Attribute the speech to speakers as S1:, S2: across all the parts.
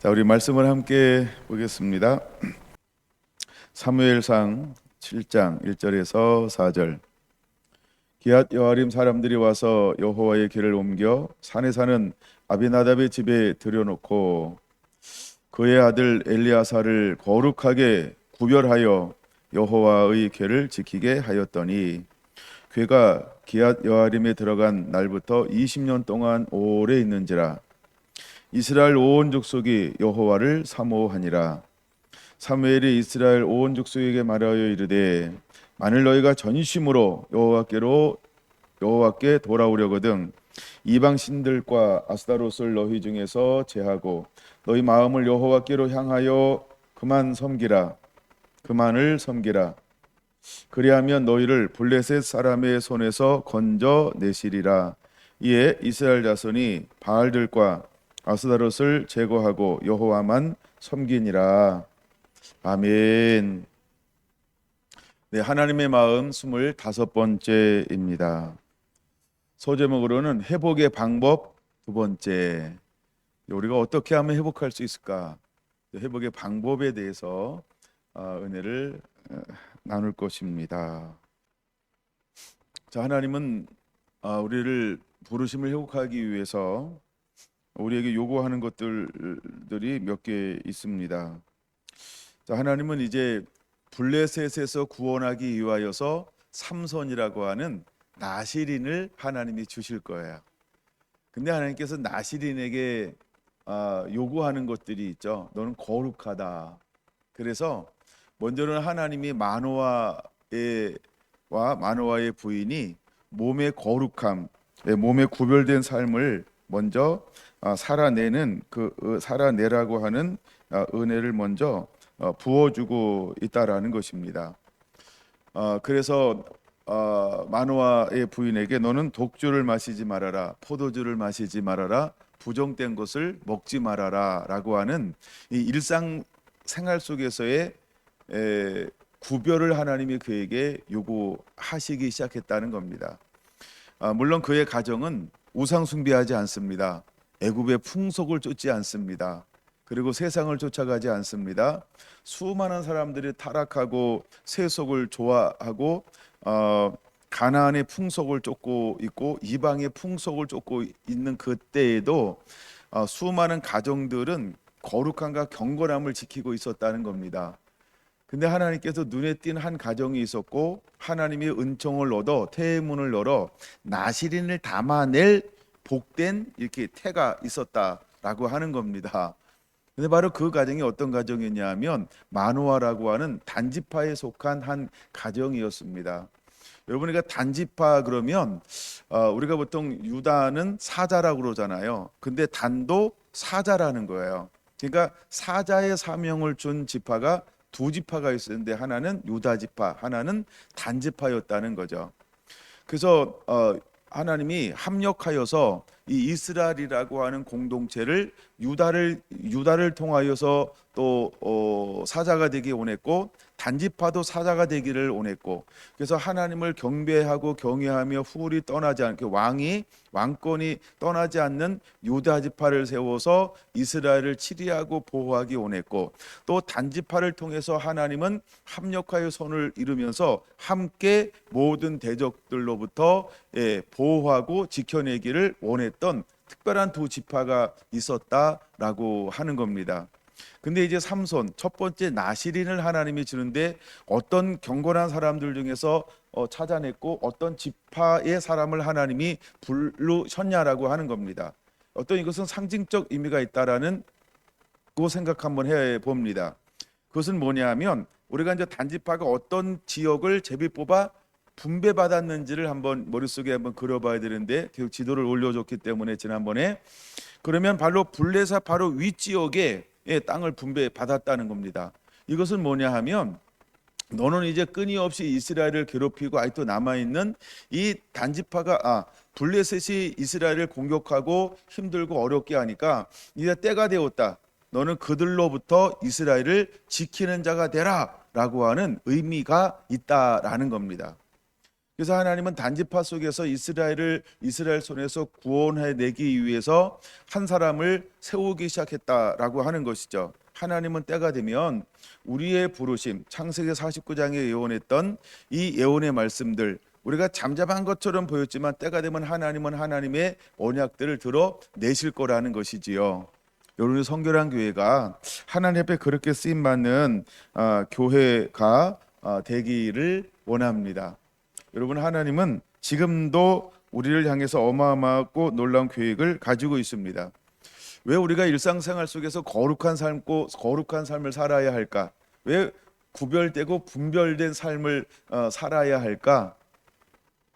S1: 자, 우리 말씀을 함께 보겠습니다. 사무엘상 7장 1절에서 4절. 기앗 여아림 사람들이 와서 여호와의 길을 옮겨 산에 사는 아비나답의 집에 들여놓고 그의 아들 엘리야사를 거룩하게 구별하여 여호와의 궤를 지키게 하였더니 궤가 기앗 여아림에 들어간 날부터 20년 동안 오래 있는지라. 이스라엘 온 족속이 여호와를 사모하니라. 사무엘이 이스라엘 온 족속에게 말하여 이르되 만일 너희가 전심으로 여호와께 돌아오려거든 이방 신들과 아스타롯을 너희 중에서 제하고 너희 마음을 여호와께로 향하여 그만을 섬기라. 그리하면 너희를 블레셋 사람의 손에서 건져 내시리라. 이에 이스라엘 자손이 바알들과 아스타롯을 제거하고 여호와만 섬기니라. 아멘. 네, 하나님의 마음 25번째입니다. 소제목으로는 회복의 방법 두 번째. 우리가 어떻게 하면 회복할 수 있을까? 회복의 방법에 대해서 은혜를 나눌 것입니다. 자, 하나님은 우리를 부르심을 회복하기 위해서 우리에게 요구하는 것들이 몇 개 있습니다. 자, 하나님은 이제 블레셋에서 구원하기 위하여서 삼손이라고 하는 나시린을 하나님이 주실 거예요. 근데 하나님께서 나시린에게 요구하는 것들이 있죠. 너는 거룩하다. 그래서 먼저는 하나님이 마노아의 부인이 몸의 거룩함, 몸의 구별된 삶을 먼저 살아내라고 하는 은혜를 먼저 부어주고 있다라는 것입니다. 그래서 마노아의 부인에게 너는 독주를 마시지 말아라, 포도주를 마시지 말아라, 부정된 것을 먹지 말아라라고 하는 이 일상 생활 속에서의 구별을 하나님이 그에게 요구하시기 시작했다는 겁니다. 물론 그의 가정은 우상 숭배하지 않습니다. 애굽의 풍속을 쫓지 않습니다. 그리고 세상을 쫓아가지 않습니다. 수많은 사람들이 타락하고 세속을 좋아하고 가나안의 풍속을 쫓고 있고 이방의 풍속을 쫓고 있는 그때에도 수많은 가정들은 거룩함과 경건함을 지키고 있었다는 겁니다. 근데 하나님께서 눈에 띈 한 가정이 있었고 하나님의 은총을 얻어 태의 문을 열어 나시린을 담아낼 복된 이렇게 태가 있었다라고 하는 겁니다. 근데 바로 그 가정이 어떤 가정이었냐면 마노아라고 하는 단지파에 속한 한 가정이었습니다. 여러분, 그러니까 단지파 그러면 우리가 보통 유다는 사자라고 그러잖아요. 근데 단도 사자라는 거예요. 그러니까 사자의 사명을 준 지파가 두 지파가 있었는데 하나는 유다 지파, 하나는 단지파였다는 거죠. 그래서 하나님이 합력하여서 이 이스라엘이라고 하는 공동체를 유다를 통하여서 또 사자가 되기 원했고 단지파도 사자가 되기를 원했고, 그래서 하나님을 경배하고 경외하며 후울이 떠나지 않게 왕권이 떠나지 않는 유다 지파를 세워서 이스라엘을 치리하고 보호하기 원했고, 또 단지파를 통해서 하나님은 합력하여 손을 이루면서 함께 모든 대적들로부터 보호하고 지켜내기를 원했던 특별한 두 지파가 있었다라고 하는 겁니다. 근데 이제 삼손, 첫 번째 나시린을 하나님이 주는데 어떤 경건한 사람들 중에서 찾아냈고 어떤 지파의 사람을 하나님이 부르셨냐라고 하는 겁니다. 어떤 이것은 상징적 의미가 있다라는 그 생각 한번 해봅니다. 그것은 뭐냐면 우리가 이제 단지파가 어떤 지역을 제비 뽑아 분배받았는지를 한번 머릿속에 한번 그려봐야 되는데 계속 지도를 올려줬기 때문에 지난번에, 그러면 바로 블레셋 바로 윗지역에 땅을 분배받았다는 겁니다. 이것은 뭐냐 하면 너는 이제 끊임없이 이스라엘을 괴롭히고 아직도 남아있는 이 단지파가 블레셋이 이스라엘을 공격하고 힘들고 어렵게 하니까 이제 때가 되었다. 너는 그들로부터 이스라엘을 지키는 자가 되라 라고 하는 의미가 있다라는 겁니다. 그래서 하나님은 단지파 속에서 이스라엘 손에서 구원해내기 위해서 한 사람을 세우기 시작했다라고 하는 것이죠. 하나님은 때가 되면 우리의 부르심, 창세기 49장에 예언했던 이 예언의 말씀들, 우리가 잠잠한 것처럼 보였지만 때가 되면 하나님은 하나님의 언약들을 드러내실 거라는 것이지요. 여러분의 성결한 교회가 하나님 앞에 그렇게 쓰임 받는 교회가 되기를 원합니다. 여러분, 하나님은 지금도 우리를 향해서 어마어마하고 놀라운 계획을 가지고 있습니다. 왜 우리가 일상생활 속에서 거룩한 삶을 살아야 할까? 왜 구별되고 분별된 삶을 살아야 할까?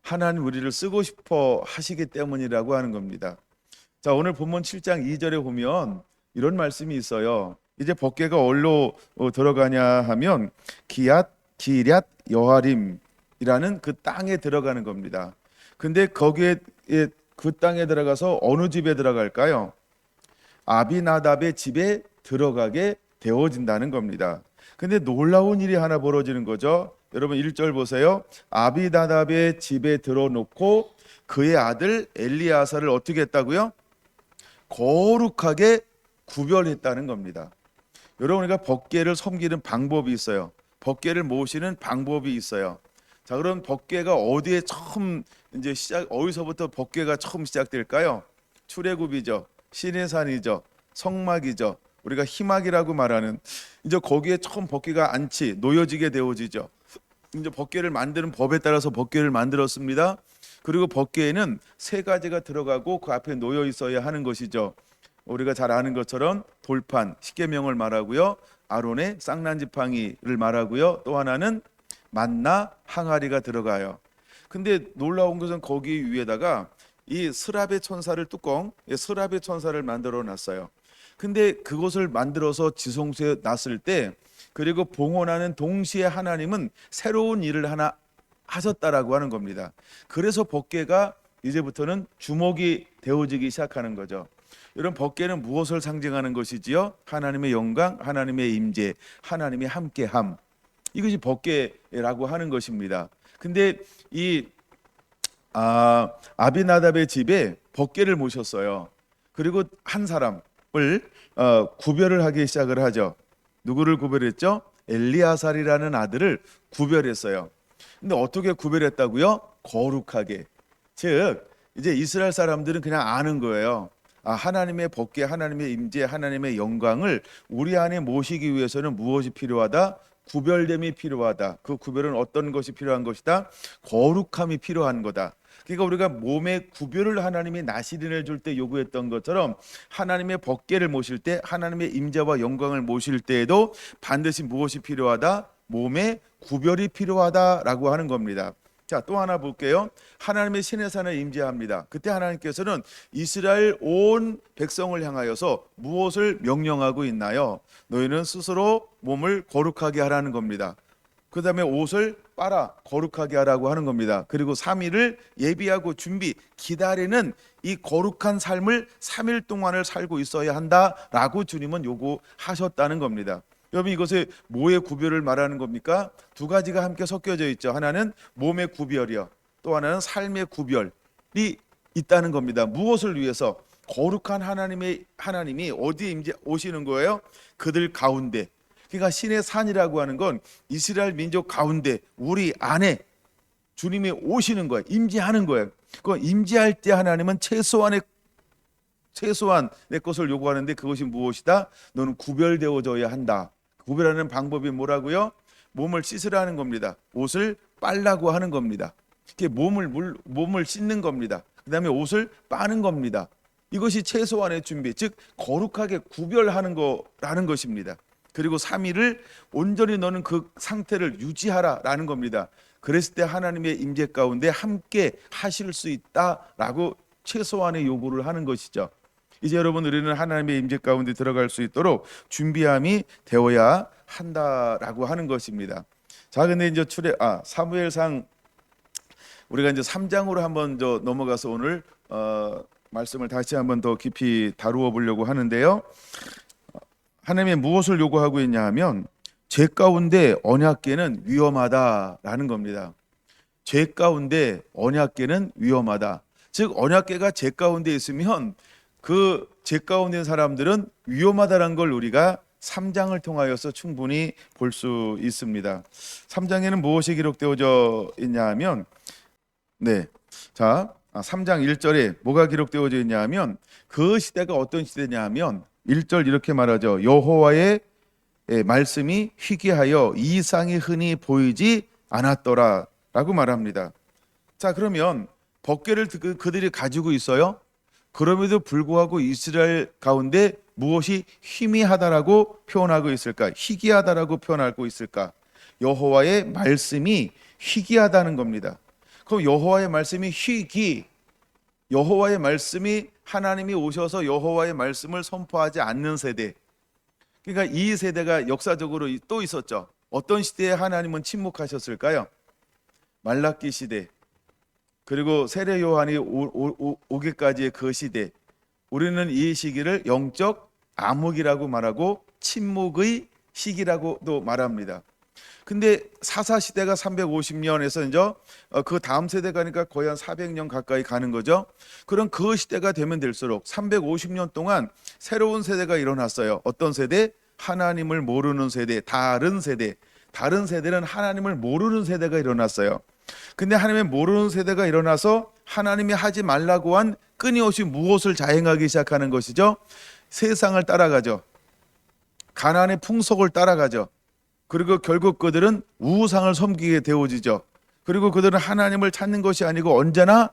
S1: 하나님 우리를 쓰고 싶어 하시기 때문이라고 하는 겁니다. 자, 오늘 본문 7장 2절에 보면 이런 말씀이 있어요. 이제 법궤가 어디로 들어가냐 하면 기럇 여아림이라는 그 땅에 들어가는 겁니다. 근데 거기에 그 땅에 들어가서 어느 집에 들어갈까요? 아비나답의 집에 들어가게 되어진다는 겁니다. 근데 놀라운 일이 하나 벌어지는 거죠. 여러분 1절 보세요. 아비나답의 집에 들어놓고 그의 아들 엘리야사를 어떻게 했다고요? 거룩하게 구별했다는 겁니다. 여러분, 우리가 법궤를 섬기는 방법이 있어요. 법궤를 모시는 방법이 있어요. 자, 그럼 법궤가 어디에 처음 어디서부터 법궤가 처음 시작될까요? 출애굽이죠. 시내산이죠. 성막이죠. 우리가 희막이라고 말하는 이제 거기에 처음 법궤가 놓여지게 되어지죠. 이제 법궤를 만드는 법에 따라서 법궤를 만들었습니다. 그리고 법궤에는 세 가지가 들어가고 그 앞에 놓여 있어야 하는 것이죠. 우리가 잘 아는 것처럼 돌판, 십계명을 말하고요. 아론의 쌍난지팡이를 말하고요. 또 하나는 만나 항아리가 들어가요. 근데 놀라운 것은 거기 위에다가 이 스라베 천사를 스라베 천사를 만들어 놨어요. 근데 그것을 만들어서 지성소에 놨을 때, 그리고 봉헌하는 동시에 하나님은 새로운 일을 하나 하셨다라고 하는 겁니다. 그래서 법궤가 이제부터는 주목이 되어지기 시작하는 거죠. 이런 법궤는 무엇을 상징하는 것이지요? 하나님의 영광, 하나님의 임재, 하나님의 함께함. 이것이 법궤라고 하는 것입니다. 근데 이 아비나답의 집에 법궤를 모셨어요. 그리고 한 사람을 구별을 하기 시작을 하죠. 누구를 구별했죠? 엘리아살이라는 아들을 구별했어요. 근데 어떻게 구별했다고요? 거룩하게. 즉 이제 이스라엘 사람들은 그냥 아는 거예요. 하나님의 법궤, 하나님의 임재, 하나님의 영광을 우리 안에 모시기 위해서는 무엇이 필요하다? 구별됨이 필요하다. 그 구별은 어떤 것이 필요한 것이다? 거룩함이 필요한 거다. 그러니까 우리가 몸의 구별을 하나님이 나시린을 줄 때 요구했던 것처럼 하나님의 법궤를 모실 때, 하나님의 임재와 영광을 모실 때에도 반드시 무엇이 필요하다? 몸의 구별이 필요하다라고 하는 겁니다. 자, 또 하나 볼게요. 하나님의 시내산을 임재합니다. 그때 하나님께서는 이스라엘 온 백성을 향하여서 무엇을 명령하고 있나요? 너희는 스스로 몸을 거룩하게 하라는 겁니다. 그 다음에 옷을 빨아 거룩하게 하라고 하는 겁니다. 그리고 3일을 예비하고 기다리는 이 거룩한 삶을 3일 동안을 살고 있어야 한다라고 주님은 요구하셨다는 겁니다. 여러분, 이것의 뭐의 구별을 말하는 겁니까? 두 가지가 함께 섞여져 있죠. 하나는 몸의 구별이요, 또 하나는 삶의 구별이 있다는 겁니다. 무엇을 위해서? 거룩한 하나님이 어디에 오시는 거예요? 그들 가운데. 그러니까 신의 산이라고 하는 건 이스라엘 민족 가운데 우리 안에 주님이 오시는 거예요. 임재하는 거예요. 그 임재할 때 하나님은 최소한의 것을 요구하는데 그것이 무엇이다? 너는 구별되어져야 한다. 구별하는 방법이 뭐라고요? 몸을 씻으라는 겁니다. 옷을 빨라고 하는 겁니다. 이렇게 몸을 씻는 겁니다. 그 다음에 옷을 빠는 겁니다. 이것이 최소한의 준비, 즉 거룩하게 구별하는 거라는 것입니다. 그리고 3일을 온전히 너는 그 상태를 유지하라라는 겁니다. 그랬을 때 하나님의 임재 가운데 함께 하실 수 있다라고 최소한의 요구를 하는 것이죠. 이제 여러분, 우리는 하나님의 임재 가운데 들어갈 수 있도록 준비함이 되어야 한다라고 하는 것입니다. 자, 근데 이제 사무엘상 우리가 이제 3장으로 한번 넘어가서 오늘 말씀을 다시 한번 더 깊이 다루어 보려고 하는데요. 하나님이 무엇을 요구하고 있냐 하면 죄 가운데 언약궤는 위험하다라는 겁니다. 죄 가운데 언약궤는 위험하다. 즉 언약궤가 죄 가운데 있으면 그 죄 가운데 있는 사람들은 위험하다는 걸 우리가 3장을 통하여서 충분히 볼 수 있습니다. 3장에는 무엇이 기록되어져 있냐 하면 자, 3장 1절에 뭐가 기록되어져 있냐 하면 그 시대가 어떤 시대냐 하면 1절 이렇게 말하죠. 여호와의 말씀이 희귀하여 이상이 흔히 보이지 않았더라 라고 말합니다. 자, 그러면 법궤를 그들이 가지고 있어요. 그럼에도 불구하고 이스라엘 가운데 무엇이 희미하다라고 표현하고 있을까? 희귀하다라고 표현하고 있을까? 여호와의 말씀이 희귀하다는 겁니다. 그럼 여호와의 말씀이 여호와의 말씀이 하나님이 오셔서 여호와의 말씀을 선포하지 않는 세대. 그러니까 이 세대가 역사적으로 또 있었죠. 어떤 시대에 하나님은 침묵하셨을까요? 말라기 시대, 그리고 세례 요한이 오기까지의 그 시대. 우리는 이 시기를 영적 암흑이라고 말하고 침묵의 시기라고도 말합니다. 근데 사사 시대가 350년에서 이제 그 다음 세대 가니까 거의 한 400년 가까이 가는 거죠. 그럼 그 시대가 되면 될수록 350년 동안 새로운 세대가 일어났어요. 어떤 세대? 하나님을 모르는 세대, 다른 세대. 다른 세대는 하나님을 모르는 세대가 일어났어요. 근데 하나님을 모르는 세대가 일어나서 하나님이 하지 말라고 한 끊임없이 무엇을 자행하기 시작하는 것이죠? 세상을 따라가죠. 가나안의 풍속을 따라가죠. 그리고 결국 그들은 우상을 섬기게 되어지죠. 그리고 그들은 하나님을 찾는 것이 아니고 언제나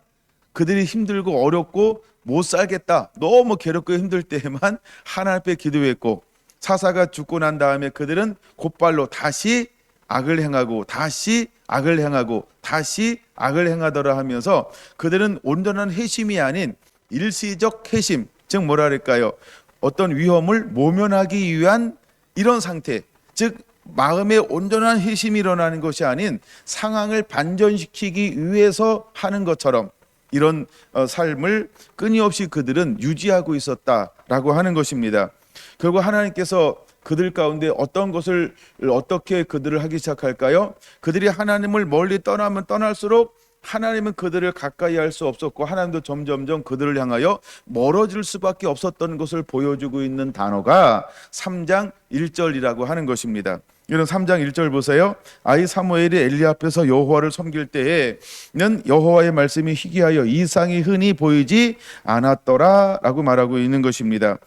S1: 그들이 힘들고 어렵고 못 살겠다, 너무 괴롭고 힘들 때에만 하나님 앞에 기도했고, 사사가 죽고 난 다음에 그들은 곧발로 다시 악을 행하고 다시 악을 행하고 다시 악을 행하더라 하면서 그들은 온전한 회심이 아닌 일시적 회심, 즉 뭐라 그럴까요? 어떤 위험을 모면하기 위한 이런 상태, 즉 마음의 온전한 회심이 일어나는 것이 아닌 상황을 반전시키기 위해서 하는 것처럼 이런 삶을 끊임없이 그들은 유지하고 있었다라고 하는 것입니다. 결국 하나님께서 그들 가운데 어떤 것을 어떻게 그들을 하기 시작할까요? 그들이 하나님을 멀리 떠나면 떠날수록 하나님은 그들을 가까이 할 수 없었고 하나님도 점점점 그들을 향하여 멀어질 수밖에 없었던 것을 보여주고 있는 단어가 3장 1절이라고 하는 것입니다. 이런 3장 1절 보세요. 아이 사무엘이 엘리 앞에서 여호와를 섬길 때에는 여호와의 말씀이 희귀하여 이상이 흔히 보이지 않았더라 라고 말하고 있는 것입니다.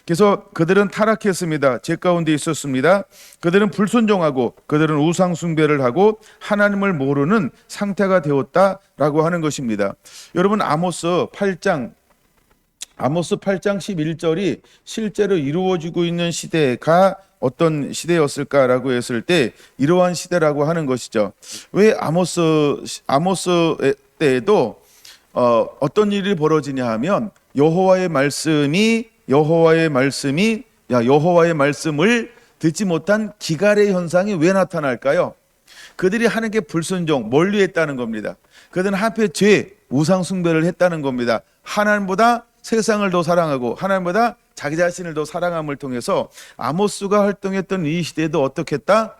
S1: 그래서 그들은 타락했습니다. 죄 가운데 있었습니다. 그들은 불순종하고 그들은 우상 숭배를 하고 하나님을 모르는 상태가 되었다라고 하는 것입니다. 여러분 아모스 8장 11절이 실제로 이루어지고 있는 시대가 어떤 시대였을까라고 했을 때 이러한 시대라고 하는 것이죠. 왜 아모스 때에도 어떤 일이 벌어지냐 하면 여호와의 말씀을 듣지 못한 기갈의 현상이 왜 나타날까요? 그들이 하는 게 불순종, 멀리했다는 겁니다. 그들은 한패 죄, 우상 숭배를 했다는 겁니다. 하나님보다 세상을 더 사랑하고 하나님보다 자기 자신을 더 사랑함을 통해서 아모스가 활동했던 이 시대에도 어떻게 했다?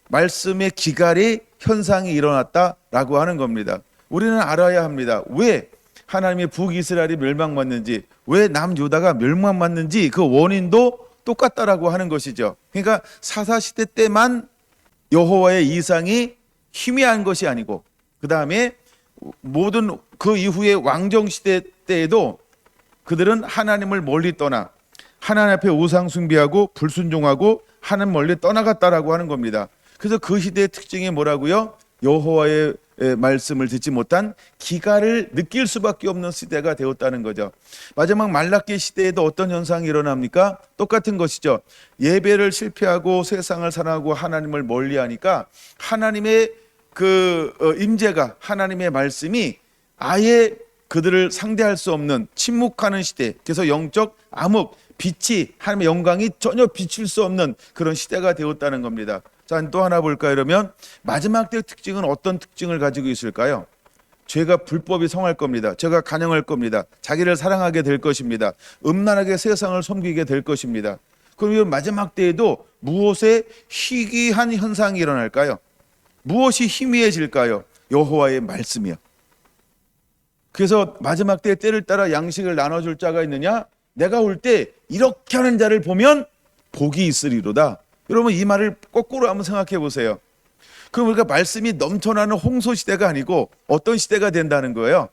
S1: 말씀의 기갈의 현상이 일어났다라고 하는 겁니다. 우리는 알아야 합니다. 왜 하나님의 북이스라엘이 멸망받는지, 왜 남유다가 멸망받는지 그 원인도 똑같다라고 하는 것이죠. 그러니까 사사시대 때만 여호와의 이상이 희미한 것이 아니고 그 다음에 모든 그 이후의 왕정시대 때에도 그들은 하나님을 멀리 떠나 하나님 앞에 우상 숭배하고 불순종하고 하나님 멀리 떠나갔다라고 하는 겁니다. 그래서 그 시대의 특징이 뭐라고요? 여호와의 말씀을 듣지 못한 기갈을 느낄 수밖에 없는 시대가 되었다는 거죠. 마지막 말라기 시대에도 어떤 현상이 일어납니까? 똑같은 것이죠. 예배를 실패하고 세상을 사랑하고 하나님을 멀리하니까 하나님의 그 임재가, 하나님의 말씀이 아예 그들을 상대할 수 없는 침묵하는 시대, 그래서 영적 암흑, 빛이, 하나님의 영광이 전혀 비칠 수 없는 그런 시대가 되었다는 겁니다. 자, 또 하나 볼까요? 그러면 마지막 때의 특징은 어떤 특징을 가지고 있을까요? 죄가 불법이 성할 겁니다. 죄가 간영할 겁니다. 자기를 사랑하게 될 것입니다. 음란하게 세상을 섬기게 될 것입니다. 그럼 마지막 때에도 무엇에 희귀한 현상이 일어날까요? 무엇이 희미해질까요? 여호와의 말씀이요. 그래서 마지막 때에 때를 따라 양식을 나눠줄 자가 있느냐? 내가 올 때 이렇게 하는 자를 보면 복이 있으리로다. 여러분, 이 말을 거꾸로 한번 생각해 보세요. 그럼 우리가 말씀이 넘쳐나는 홍수 시대가 아니고 어떤 시대가 된다는 거예요?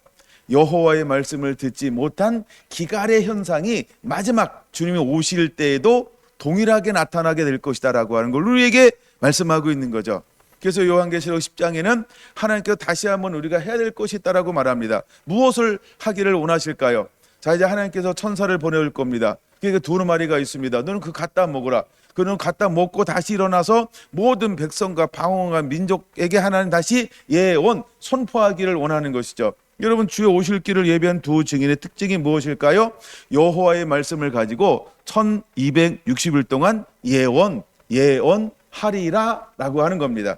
S1: 여호와의 말씀을 듣지 못한 기갈의 현상이 마지막 주님이 오실 때에도 동일하게 나타나게 될 것이다 라고 하는 걸 우리에게 말씀하고 있는 거죠. 그래서 요한계시록 10장에는 하나님께서 다시 한번 우리가 해야 될 것이 있다라고 말합니다. 무엇을 하기를 원하실까요? 자, 이제 하나님께서 천사를 보내올 겁니다. 그게 두루마리가 있습니다. 너는 그 갖다 먹으라. 그는 갖다 먹고 다시 일어나서 모든 백성과 방언과 민족에게 하나님 다시 예언 선포하기를 원하는 것이죠. 여러분, 주의 오실 길을 예비한 두 증인의 특징이 무엇일까요? 여호와의 말씀을 가지고 1260일 동안 예언하리라 라고 하는 겁니다.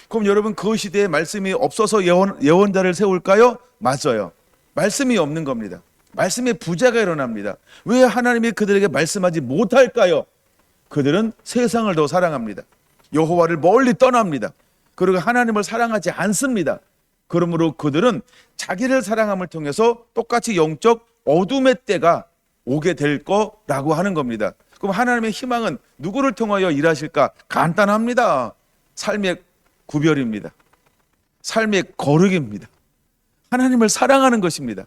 S1: 그럼 여러분, 그 시대에 말씀이 없어서 예언자를 세울까요? 맞아요. 말씀이 없는 겁니다. 말씀의 부재가 일어납니다. 왜 하나님이 그들에게 말씀하지 못할까요? 그들은 세상을 더 사랑합니다. 여호와를 멀리 떠납니다. 그리고 하나님을 사랑하지 않습니다. 그러므로 그들은 자기를 사랑함을 통해서 똑같이 영적 어둠의 때가 오게 될 거라고 하는 겁니다. 그럼 하나님의 희망은 누구를 통하여 일하실까? 간단합니다. 삶의 구별입니다. 삶의 거룩입니다. 하나님을 사랑하는 것입니다.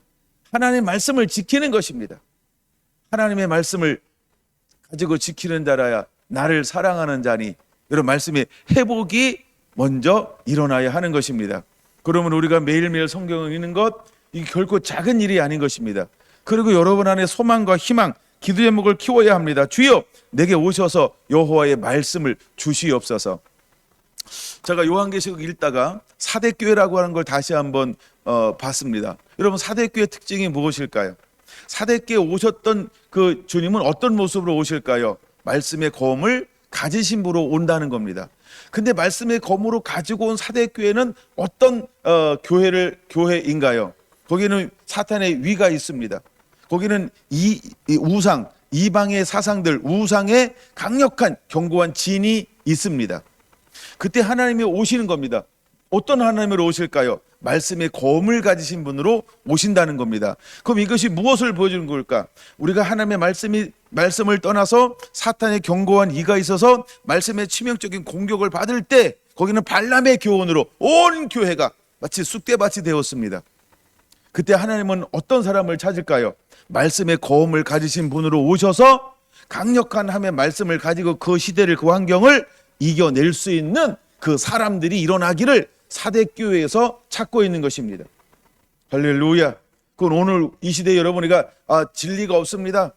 S1: 하나님의 말씀을 지키는 것입니다. 하나님의 말씀을 가지고 지키는 자라야 나를 사랑하는 자니, 여러분, 말씀의 회복이 먼저 일어나야 하는 것입니다. 그러면 우리가 매일매일 성경을 읽는 것, 이게 결코 작은 일이 아닌 것입니다. 그리고 여러분 안에 소망과 희망, 기도 제목을 키워야 합니다. 주여, 내게 오셔서 여호와의 말씀을 주시옵소서. 제가 요한계시록 읽다가 사대교회라고 하는 걸 다시 한번 봤습니다. 여러분, 사대교회 특징이 무엇일까요? 사대교회 오셨던 그 주님은 어떤 모습으로 오실까요? 말씀의 검을 가지신 분으로 온다는 겁니다. 근데 말씀의 검으로 가지고 온 사대교회는 어떤 교회인가요? 거기는 사탄의 위가 있습니다. 거기는 이 우상, 이방의 사상들, 우상의 강력한 견고한 진이 있습니다. 그때 하나님이 오시는 겁니다. 어떤 하나님으로 오실까요? 말씀의 검을 가지신 분으로 오신다는 겁니다. 그럼 이것이 무엇을 보여주는 걸까? 우리가 하나님의 말씀을 떠나서 사탄의 견고한 이가 있어서 말씀의 치명적인 공격을 받을 때 거기는 발람의 교훈으로 온 교회가 마치 쑥대밭이 되었습니다. 그때 하나님은 어떤 사람을 찾을까요? 말씀의 검을 가지신 분으로 오셔서 강력한 하나님의 말씀을 가지고 그 시대를, 그 환경을 이겨낼 수 있는 그 사람들이 일어나기를 사대교회에서 찾고 있는 것입니다. 할렐루야. 그건 오늘 이 시대에 여러분이가 진리가 없습니다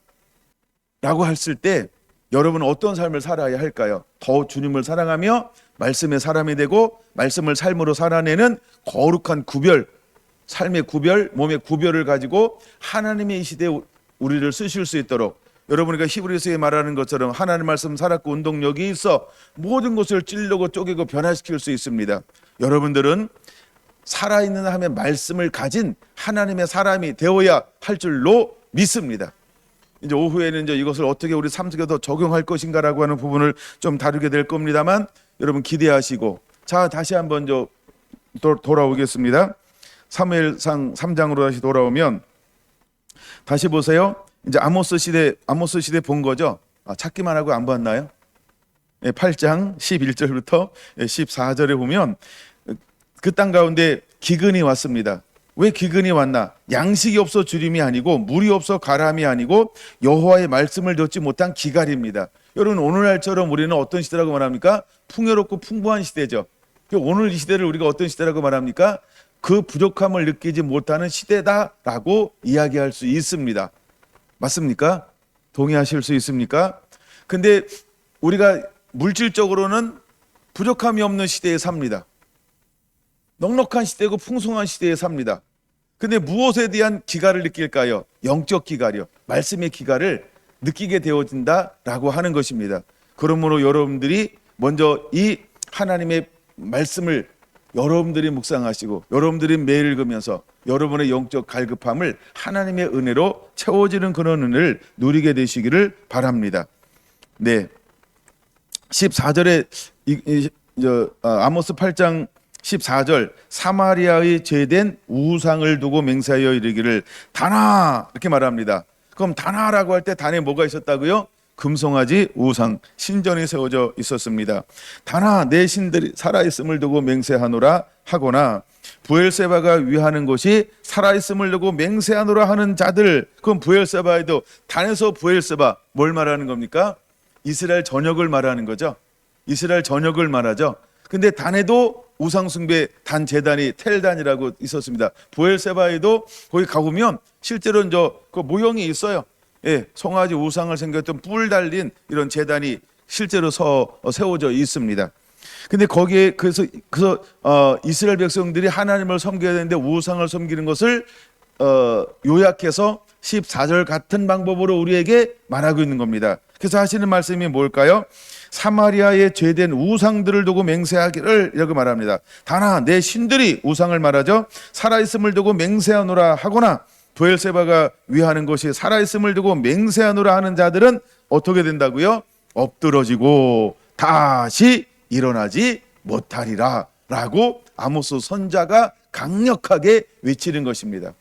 S1: 라고 했을 때 여러분은 어떤 삶을 살아야 할까요? 더 주님을 사랑하며 말씀의 사람이 되고 말씀을 삶으로 살아내는 거룩한 구별, 삶의 구별, 몸의 구별을 가지고 하나님의 이 시대에 우리를 쓰실 수 있도록, 여러분이가 히브리서에 말하는 것처럼 하나님 말씀 살았고 운동력이 있어 모든 것을 찔르고 쪼개고 변화시킬 수 있습니다. 여러분들은 살아있는 하나님의 말씀을 가진 하나님의 사람이 되어야 할 줄로 믿습니다. 이제 오후에는 이제 이것을 어떻게 우리 삶 속에 더 적용할 것인가라고 하는 부분을 좀 다루게 될 겁니다만, 여러분 기대하시고, 자, 다시 한번 돌아오겠습니다. 사무엘상 3장으로 다시 돌아오면 다시 보세요. 이제 아모스 시대 본 거죠. 찾기만 하고 안 봤나요? 8장 11절부터 14절에 보면 그 땅 가운데 기근이 왔습니다. 왜 기근이 왔나? 양식이 없어 주림이 아니고 물이 없어 가람이 아니고 여호와의 말씀을 듣지 못한 기갈입니다. 여러분, 오늘날처럼 우리는 어떤 시대라고 말합니까? 풍요롭고 풍부한 시대죠. 오늘 이 시대를 우리가 어떤 시대라고 말합니까? 그 부족함을 느끼지 못하는 시대다라고 이야기할 수 있습니다. 맞습니까? 동의하실 수 있습니까? 근데 우리가 물질적으로는 부족함이 없는 시대에 삽니다. 넉넉한 시대고 풍성한 시대에 삽니다. 근데 무엇에 대한 기갈을 느낄까요? 영적 기갈이요. 말씀의 기갈을 느끼게 되어진다라고 하는 것입니다. 그러므로 여러분들이 먼저 이 하나님의 말씀을 여러분들이 묵상하시고 여러분들이 매일 읽으면서 여러분의 영적 갈급함을 하나님의 은혜로 채워지는 그런 은혜를 누리게 되시기를 바랍니다. 네, 14절에 아모스 8장 14절 사마리아의 죄된 우상을 두고 맹세하여 이르기를 다나 이렇게 말합니다. 그럼 다나라고 할 때 단에 뭐가 있었다고요? 금송아지 우상 신전이 세워져 있었습니다. 다나 내 신들이 살아있음을 두고 맹세하노라 하거나 부엘세바가 위하는 것이 살아있음을 두고 맹세하노라 하는 자들, 그럼 부엘세바에도 단에서 부엘세바 뭘 말하는 겁니까? 이스라엘 전역을 말하는 거죠. 이스라엘 전역을 말하죠. 근데 단에도 우상숭배 단 제단이 텔단이라고 있었습니다. 부엘세바에도 거기 가보면 실제로는 그 모형이 있어요. 예, 송아지 우상을 생겼던 뿔 달린 이런 제단이 실제로 세워져 있습니다. 근데 거기에 그래서 이스라엘 백성들이 하나님을 섬겨야 되는데 우상을 섬기는 것을 요약해서 14절 같은 방법으로 우리에게 말하고 있는 겁니다. 그래서 하시는 말씀이 뭘까요? 사마리아의 죄된 우상들을 두고 맹세하기를 이렇게 말합니다. 다나 내 신들이 우상을 말하죠. 살아있음을 두고 맹세하노라 하거나 부엘세바가 위하는 것이 살아있음을 두고 맹세하노라 하는 자들은 어떻게 된다고요? 엎드러지고 다시 일어나지 못하리라 라고 아모스 선자가 강력하게 외치는 것입니다.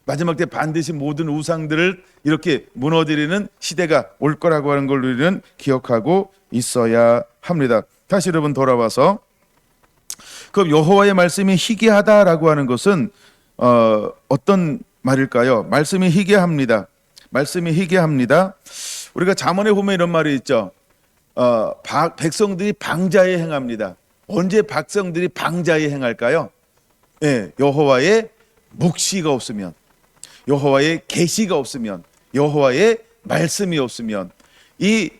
S1: 마지막 때 반드시 모든 우상들을 이렇게 무너뜨리는 시대가 올 거라고 하는 걸 우리는 기억하고 있어야 합니다. 다시 여러분 돌아와서 그럼 여호와의 말씀이 희귀하다라고 하는 것은 어떤 말일까요? 말씀이 희귀합니다. 말씀이 희귀합니다. 우리가 잠언에 보면 이런 말이 있죠. 백성들이 방자에 행합니다. 언제 백성들이 방자에 행할까요? 예, 여호와의 묵시가 없으면, 여호와의 계시가 없으면, 여호와의 말씀이 없으면. 이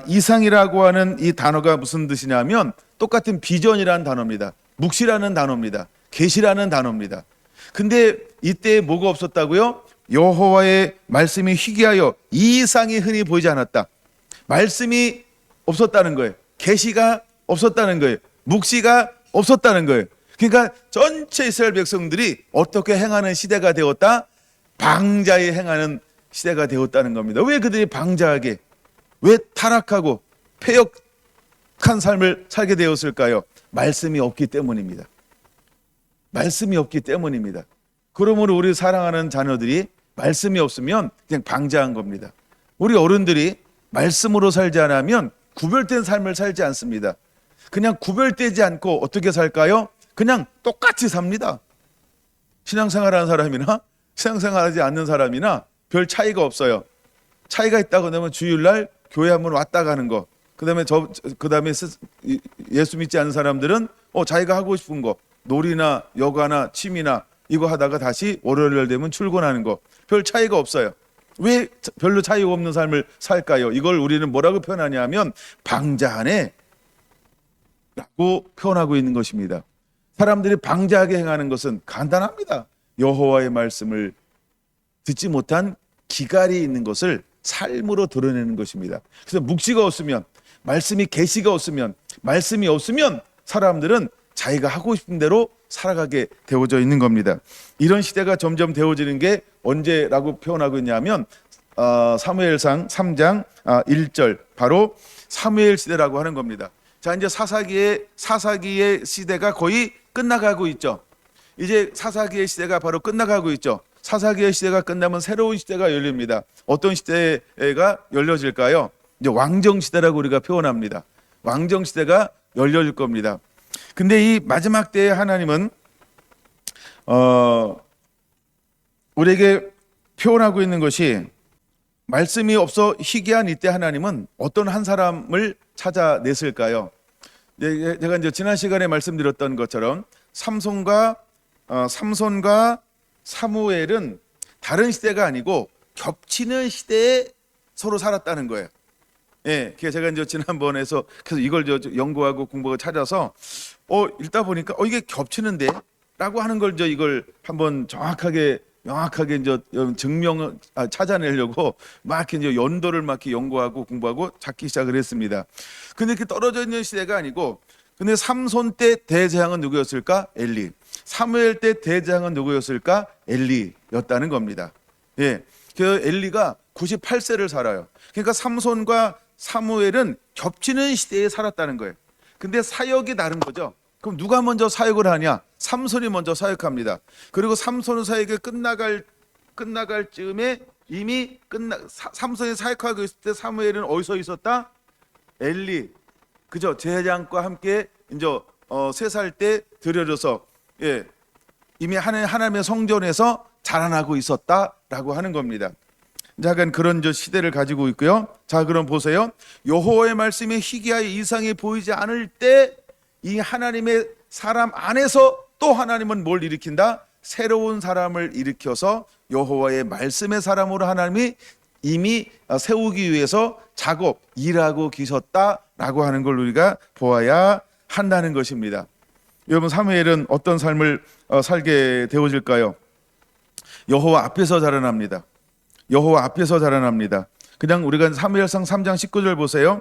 S1: 이상이라고 하는 이 단어가 무슨 뜻이냐면 똑같은 비전이라는 단어입니다. 묵시라는 단어입니다. 계시라는 단어입니다. 근데 이때 뭐가 없었다고요? 여호와의 말씀이 희귀하여 이 이상이 흔히 보이지 않았다. 말씀이 없었다는 거예요. 계시가 없었다는 거예요. 묵시가 없었다는 거예요. 그러니까 전체 이스라엘 백성들이 어떻게 행하는 시대가 되었다? 방자에 행하는 시대가 되었다는 겁니다. 왜 그들이 방자하게, 왜 타락하고 패역한 삶을 살게 되었을까요? 말씀이 없기 때문입니다. 말씀이 없기 때문입니다. 그러므로 우리 사랑하는 자녀들이 말씀이 없으면 그냥 방자한 겁니다. 우리 어른들이 말씀으로 살지 않으면 구별된 삶을 살지 않습니다. 그냥 구별되지 않고 어떻게 살까요? 그냥 똑같이 삽니다. 신앙생활하는 사람이나 신앙생활하지 않는 사람이나 별 차이가 없어요. 차이가 있다고 하면 주일날 교회 한번 왔다 가는 거. 그다음에 예수 믿지 않는 사람들은 자기가 하고 싶은 거, 놀이나 여가나 취미나 이거 하다가 다시 월요일 되면 출근하는 거. 별 차이가 없어요. 왜 별로 차이가 없는 삶을 살까요? 이걸 우리는 뭐라고 표현하냐면 방자하네 라고 표현하고 있는 것입니다. 사람들이 방자하게 행하는 것은 간단합니다. 여호와의 말씀을 듣지 못한 기갈이 있는 것을 삶으로 드러내는 것입니다. 그래서 묵시가 없으면, 말씀이 계시가 없으면, 말씀이 없으면 사람들은 자기가 하고 싶은 대로 살아가게 되어져 있는 겁니다. 이런 시대가 점점 되어지는 게 언제라고 표현하고 있냐면 사무엘상 3장 1절 바로 사무엘 시대라고 하는 겁니다. 자, 이제 사사기의 시대가 거의 끝나가고 있죠. 이제 사사기의 시대가 바로 끝나가고 있죠. 사사기의 시대가 끝나면 새로운 시대가 열립니다. 어떤 시대가 열려질까요? 이제 왕정 시대라고 우리가 표현합니다. 왕정 시대가 열려질 겁니다. 근데 이 마지막 때에 하나님은 우리에게 표현하고 있는 것이 말씀이 없어 희귀한 이때 하나님은 어떤 한 사람을 찾아냈을까요? 제가 이제 지난 시간에 말씀드렸던 것처럼 삼손과 사무엘은 다른 시대가 아니고 겹치는 시대에 서로 살았다는 거예요. 예, 제가 이제 지난번에서 계속 이걸 연구하고 공부하고 찾아서 읽다 보니까 이게 겹치는데라고 하는 걸 이걸 한번 명확하게 이제 찾아내려고 막 이제 연도를 막 연구하고 공부하고 찾기 시작을 했습니다. 근데 이렇게 떨어져 있는 시대가 아니고, 근데 삼손 때 대제사장은 누구였을까? 엘리. 사무엘 때 대제사장은 누구였을까? 엘리였다는 겁니다. 예, 그 엘리가 98세를 살아요. 그러니까 삼손과 사무엘은 겹치는 시대에 살았다는 거예요. 근데 사역이 다른 거죠. 그럼 누가 먼저 사역을 하냐? 삼손이 먼저 사역합니다. 그리고 삼손 사역이 끝나갈 즈음에 이미 삼손이 사역하고 있을 때 사무엘은 어디서 있었다? 엘리, 그죠? 제사장과 함께 이제 3살 때 들여져서 이미 하나님의 성전에서 자라나고 있었다라고 하는 겁니다. 약간 그런 시대를 가지고 있고요. 자, 그럼 보세요. 여호와의 말씀에 희귀하여 이상이 보이지 않을 때 이 하나님의 사람 안에서 또 하나님은 뭘 일으킨다? 새로운 사람을 일으켜서 여호와의 말씀의 사람으로 하나님이 이미 세우기 위해서 일하고 계셨다라고 하는 걸 우리가 보아야 한다는 것입니다. 여러분, 사무엘은 어떤 삶을 살게 되어질까요? 여호와 앞에서 자라납니다. 여호와 앞에서 자라납니다. 그냥 우리가 사무엘상 3장 19절 보세요.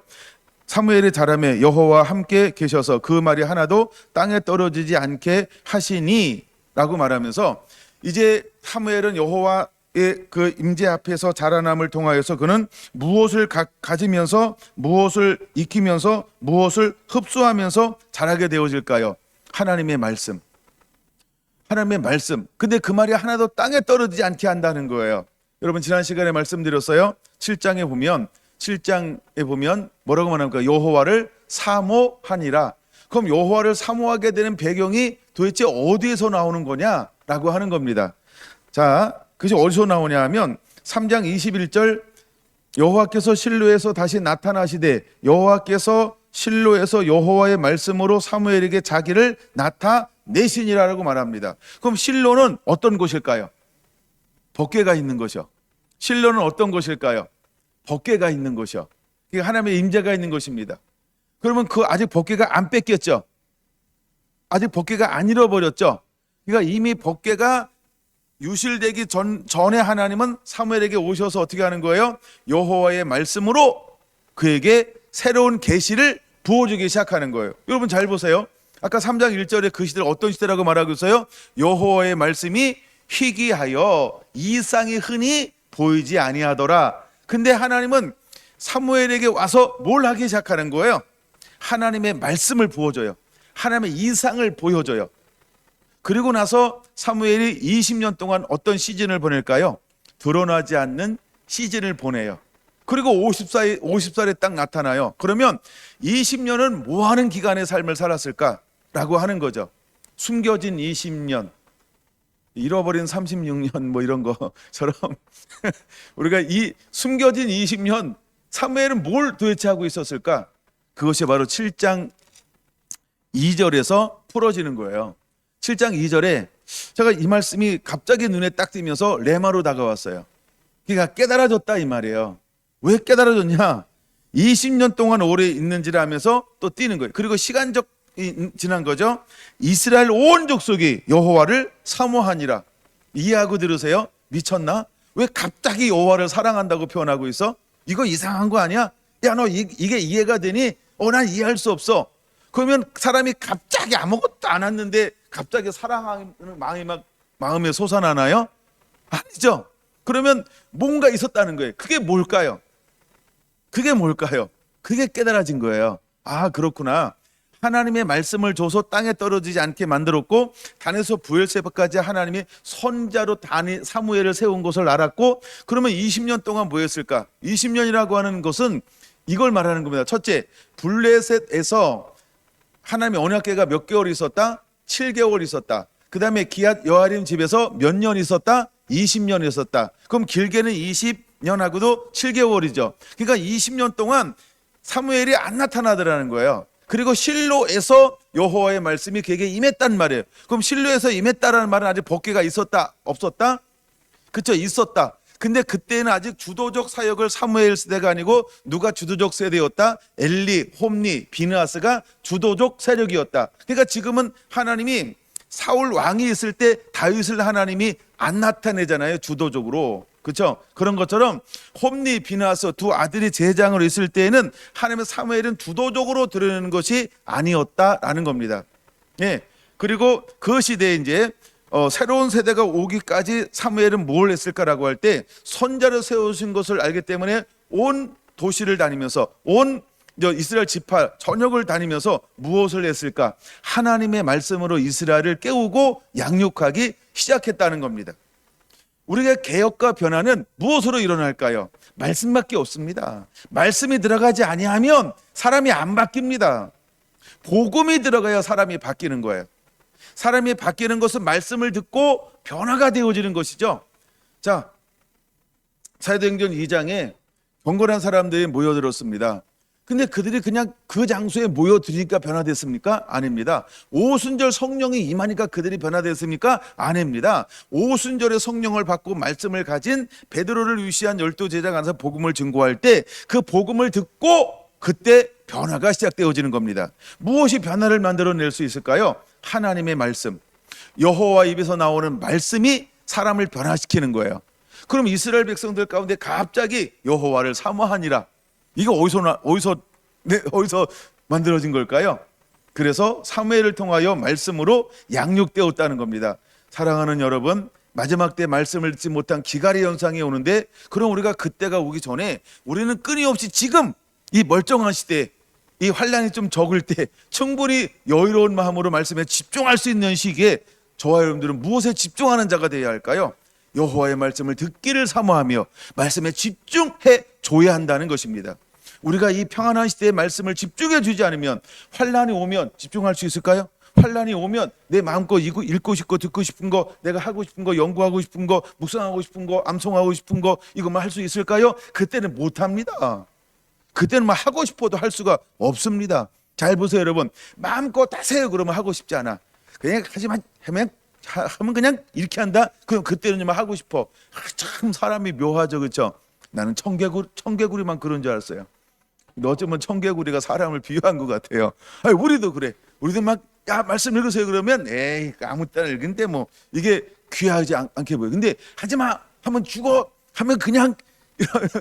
S1: 사무엘의 자라매 여호와 함께 계셔서 그 말이 하나도 땅에 떨어지지 않게 하시니 라고 말하면서 이제 사무엘은 여호와의 그 임재 앞에서 자라남을 통하여서 그는 무엇을 가지면서 무엇을 익히면서 무엇을 흡수하면서 자라게 되어질까요? 하나님의 말씀. 하나님의 말씀. 근데 그 말이 하나도 땅에 떨어지지 않게 한다는 거예요. 여러분, 지난 시간에 말씀드렸어요. 7장에 보면 뭐라고 말합니까? 여호와를 사모하니라. 그럼 여호와를 사모하게 되는 배경이 도대체 어디에서 나오는 거냐라고 하는 겁니다. 자, 그것이 어디서 나오냐 하면 3장 21절 여호와께서 실로에서 다시 나타나시되 여호와께서 실로에서 여호와의 말씀으로 사무엘에게 자기를 나타내시니라라고 말합니다. 그럼 실로는 어떤 곳일까요? 법궤가 있는 곳이요. 실로는 어떤 곳일까요? 법궤가 있는 곳이요. 하나님의 임재가 있는 곳입니다. 그러면 아직 법궤가 안 뺏겼죠. 아직 법궤가 안 잃어버렸죠. 그러니까 이미 법궤가 유실되기 전에 하나님은 사무엘에게 오셔서 어떻게 하는 거예요? 여호와의 말씀으로 그에게 새로운 계시를 부어주기 시작하는 거예요. 여러분 잘 보세요. 아까 3장 1절에 그 시대를 어떤 시대라고 말하고 있어요? 여호와의 말씀이 희귀하여 이상이 흔히 보이지 아니하더라. 근데 하나님은 사무엘에게 와서 뭘 하기 시작하는 거예요? 하나님의 말씀을 부어줘요. 하나님의 이상을 보여줘요. 그리고 나서 사무엘이 20년 동안 어떤 시즌을 보낼까요? 드러나지 않는 시즌을 보내요. 그리고 50살에 딱 나타나요. 그러면 20년은 뭐 하는 기간의 삶을 살았을까라고 하는 거죠. 숨겨진 20년, 잃어버린 36년 뭐 이런 것처럼 우리가 이 숨겨진 20년 사무엘은 뭘 도대체 하고 있었을까? 그것이 바로 7장 2절에서 풀어지는 거예요. 7장 2절에 제가 이 말씀이 갑자기 눈에 딱 띄면서 레마로 다가왔어요. 그러니까 깨달아졌다 이 말이에요. 왜 깨달아졌냐? 20년 동안 오래 있는지를 하면서 또 띄는 거예요. 그리고 시간적 지난 거죠. 이스라엘 온 족속이 여호와를 사모하니라. 이해하고 들으세요? 미쳤나? 왜 갑자기 여호와를 사랑한다고 표현하고 있어? 이거 이상한 거 아니야? 야, 너 이게 이해가 되니? 난 이해할 수 없어. 그러면 사람이 갑자기 아무것도 안 했는데 갑자기 사랑하는 마음에 솟아나나요? 아니죠. 그러면 뭔가 있었다는 거예요. 그게 뭘까요? 그게 깨달아진 거예요. 아, 그렇구나. 하나님의 말씀을 줘서 땅에 떨어지지 않게 만들었고 단에서 부엘세바까지 하나님이 선자로 사무엘을 세운 것을 알았고, 그러면 20년 동안 뭐였을까? 20년이라고 하는 것은 이걸 말하는 겁니다. 첫째, 블레셋에서 하나님의 언약궤가 몇 개월 있었다? 7개월 있었다. 그 다음에 기앗 여아림 집에서 몇 년 있었다? 20년 있었다. 그럼 길게는 20년하고도 7개월이죠. 그러니까 20년 동안 사무엘이 안 나타나더라는 거예요. 그리고 실로에서 여호와의 말씀이 그에게 임했단 말이에요. 그럼 실로에서 임했다라는 말은 아직 법궤가 있었다? 없었다? 그렇죠, 있었다. 근데 그때는 아직 주도적 사역을 사무엘 세대가 아니고 누가 주도적 세대였다? 엘리, 홈니, 비느하스가 주도적 세력이었다. 그러니까 지금은 하나님이 사울 왕이 있을 때 다윗을 하나님이 안 나타내잖아요, 주도적으로. 그렇죠? 그런 것처럼 홈니, 비느하스 두 아들이 제장으로 있을 때에는 하나님의 사무엘은 주도적으로 드러내는 것이 아니었다라는 겁니다. 예. 그리고 그 시대에 이제 새로운 세대가 오기까지 사무엘은 뭘 했을까라고 할 때 선자를 세우신 것을 알기 때문에 온 도시를 다니면서 온 이제 이스라엘 지파 전역을 다니면서 무엇을 했을까? 하나님의 말씀으로 이스라엘을 깨우고 양육하기 시작했다는 겁니다. 우리의 개혁과 변화는 무엇으로 일어날까요? 말씀밖에 없습니다. 말씀이 들어가지 아니하면 사람이 안 바뀝니다. 복음이 들어가야 사람이 바뀌는 거예요. 사람이 바뀌는 것은 말씀을 듣고 변화가 되어지는 것이죠. 자, 사도행전 2장에 경건한 사람들이 모여들었습니다. 근데 그들이 그냥 그 장소에 모여들으니까 변화됐습니까? 아닙니다. 오순절 성령이 임하니까 그들이 변화됐습니까? 아닙니다. 오순절에 성령을 받고 말씀을 가진 베드로를 위시한 12제자가 가서 복음을 증거할 때 그 복음을 듣고 그때 변화가 시작되어지는 겁니다. 무엇이 변화를 만들어낼 수 있을까요? 하나님의 말씀, 여호와 입에서 나오는 말씀이 사람을 변화시키는 거예요. 그럼 이스라엘 백성들 가운데 갑자기 여호와를 사모하니라. 이거 어디서 만들어진 걸까요? 그래서 사무엘을 통하여 말씀으로 양육되었다는 겁니다. 사랑하는 여러분, 마지막 때 말씀을 듣지 못한 기갈의 현상이 오는데, 그럼 우리가 그때가 오기 전에 우리는 끊임없이 지금 이 멀쩡한 시대에, 이 환란이 좀 적을 때 충분히 여유로운 마음으로 말씀에 집중할 수 있는 시기에 저와 여러분들은 무엇에 집중하는 자가 되어야 할까요? 여호와의 말씀을 듣기를 사모하며 말씀에 집중해 줘야 한다는 것입니다. 우리가 이 평안한 시대의 말씀을 집중해 주지 않으면 환란이 오면 집중할 수 있을까요? 환란이 오면 내 마음껏 읽고 싶고 듣고 싶은 거, 내가 하고 싶은 거, 연구하고 싶은 거, 묵상하고 싶은 거, 암송하고 싶은 거, 이것만 할 수 있을까요? 그때는 못합니다. 그때는 막 하고 싶어도 할 수가 없습니다. 잘 보세요, 여러분. 마음껏 하세요 그러면 하고 싶지 않아. 그냥 하지만 하면 그냥 이렇게 한다? 그럼 그때는 막 하고 싶어. 참 사람이 묘하죠, 그렇죠? 나는 청개구리만 그런 줄 알았어요. 근데 어쩌면 청개구리가 사람을 비유한 것 같아요. 아니, 우리도 그래. 우리도 막 말씀 읽으세요 그러면 에이 아무 때나 읽은데 뭐 이게 귀하지 않게 보여. 근데 하지마 하면 죽어 하면 그냥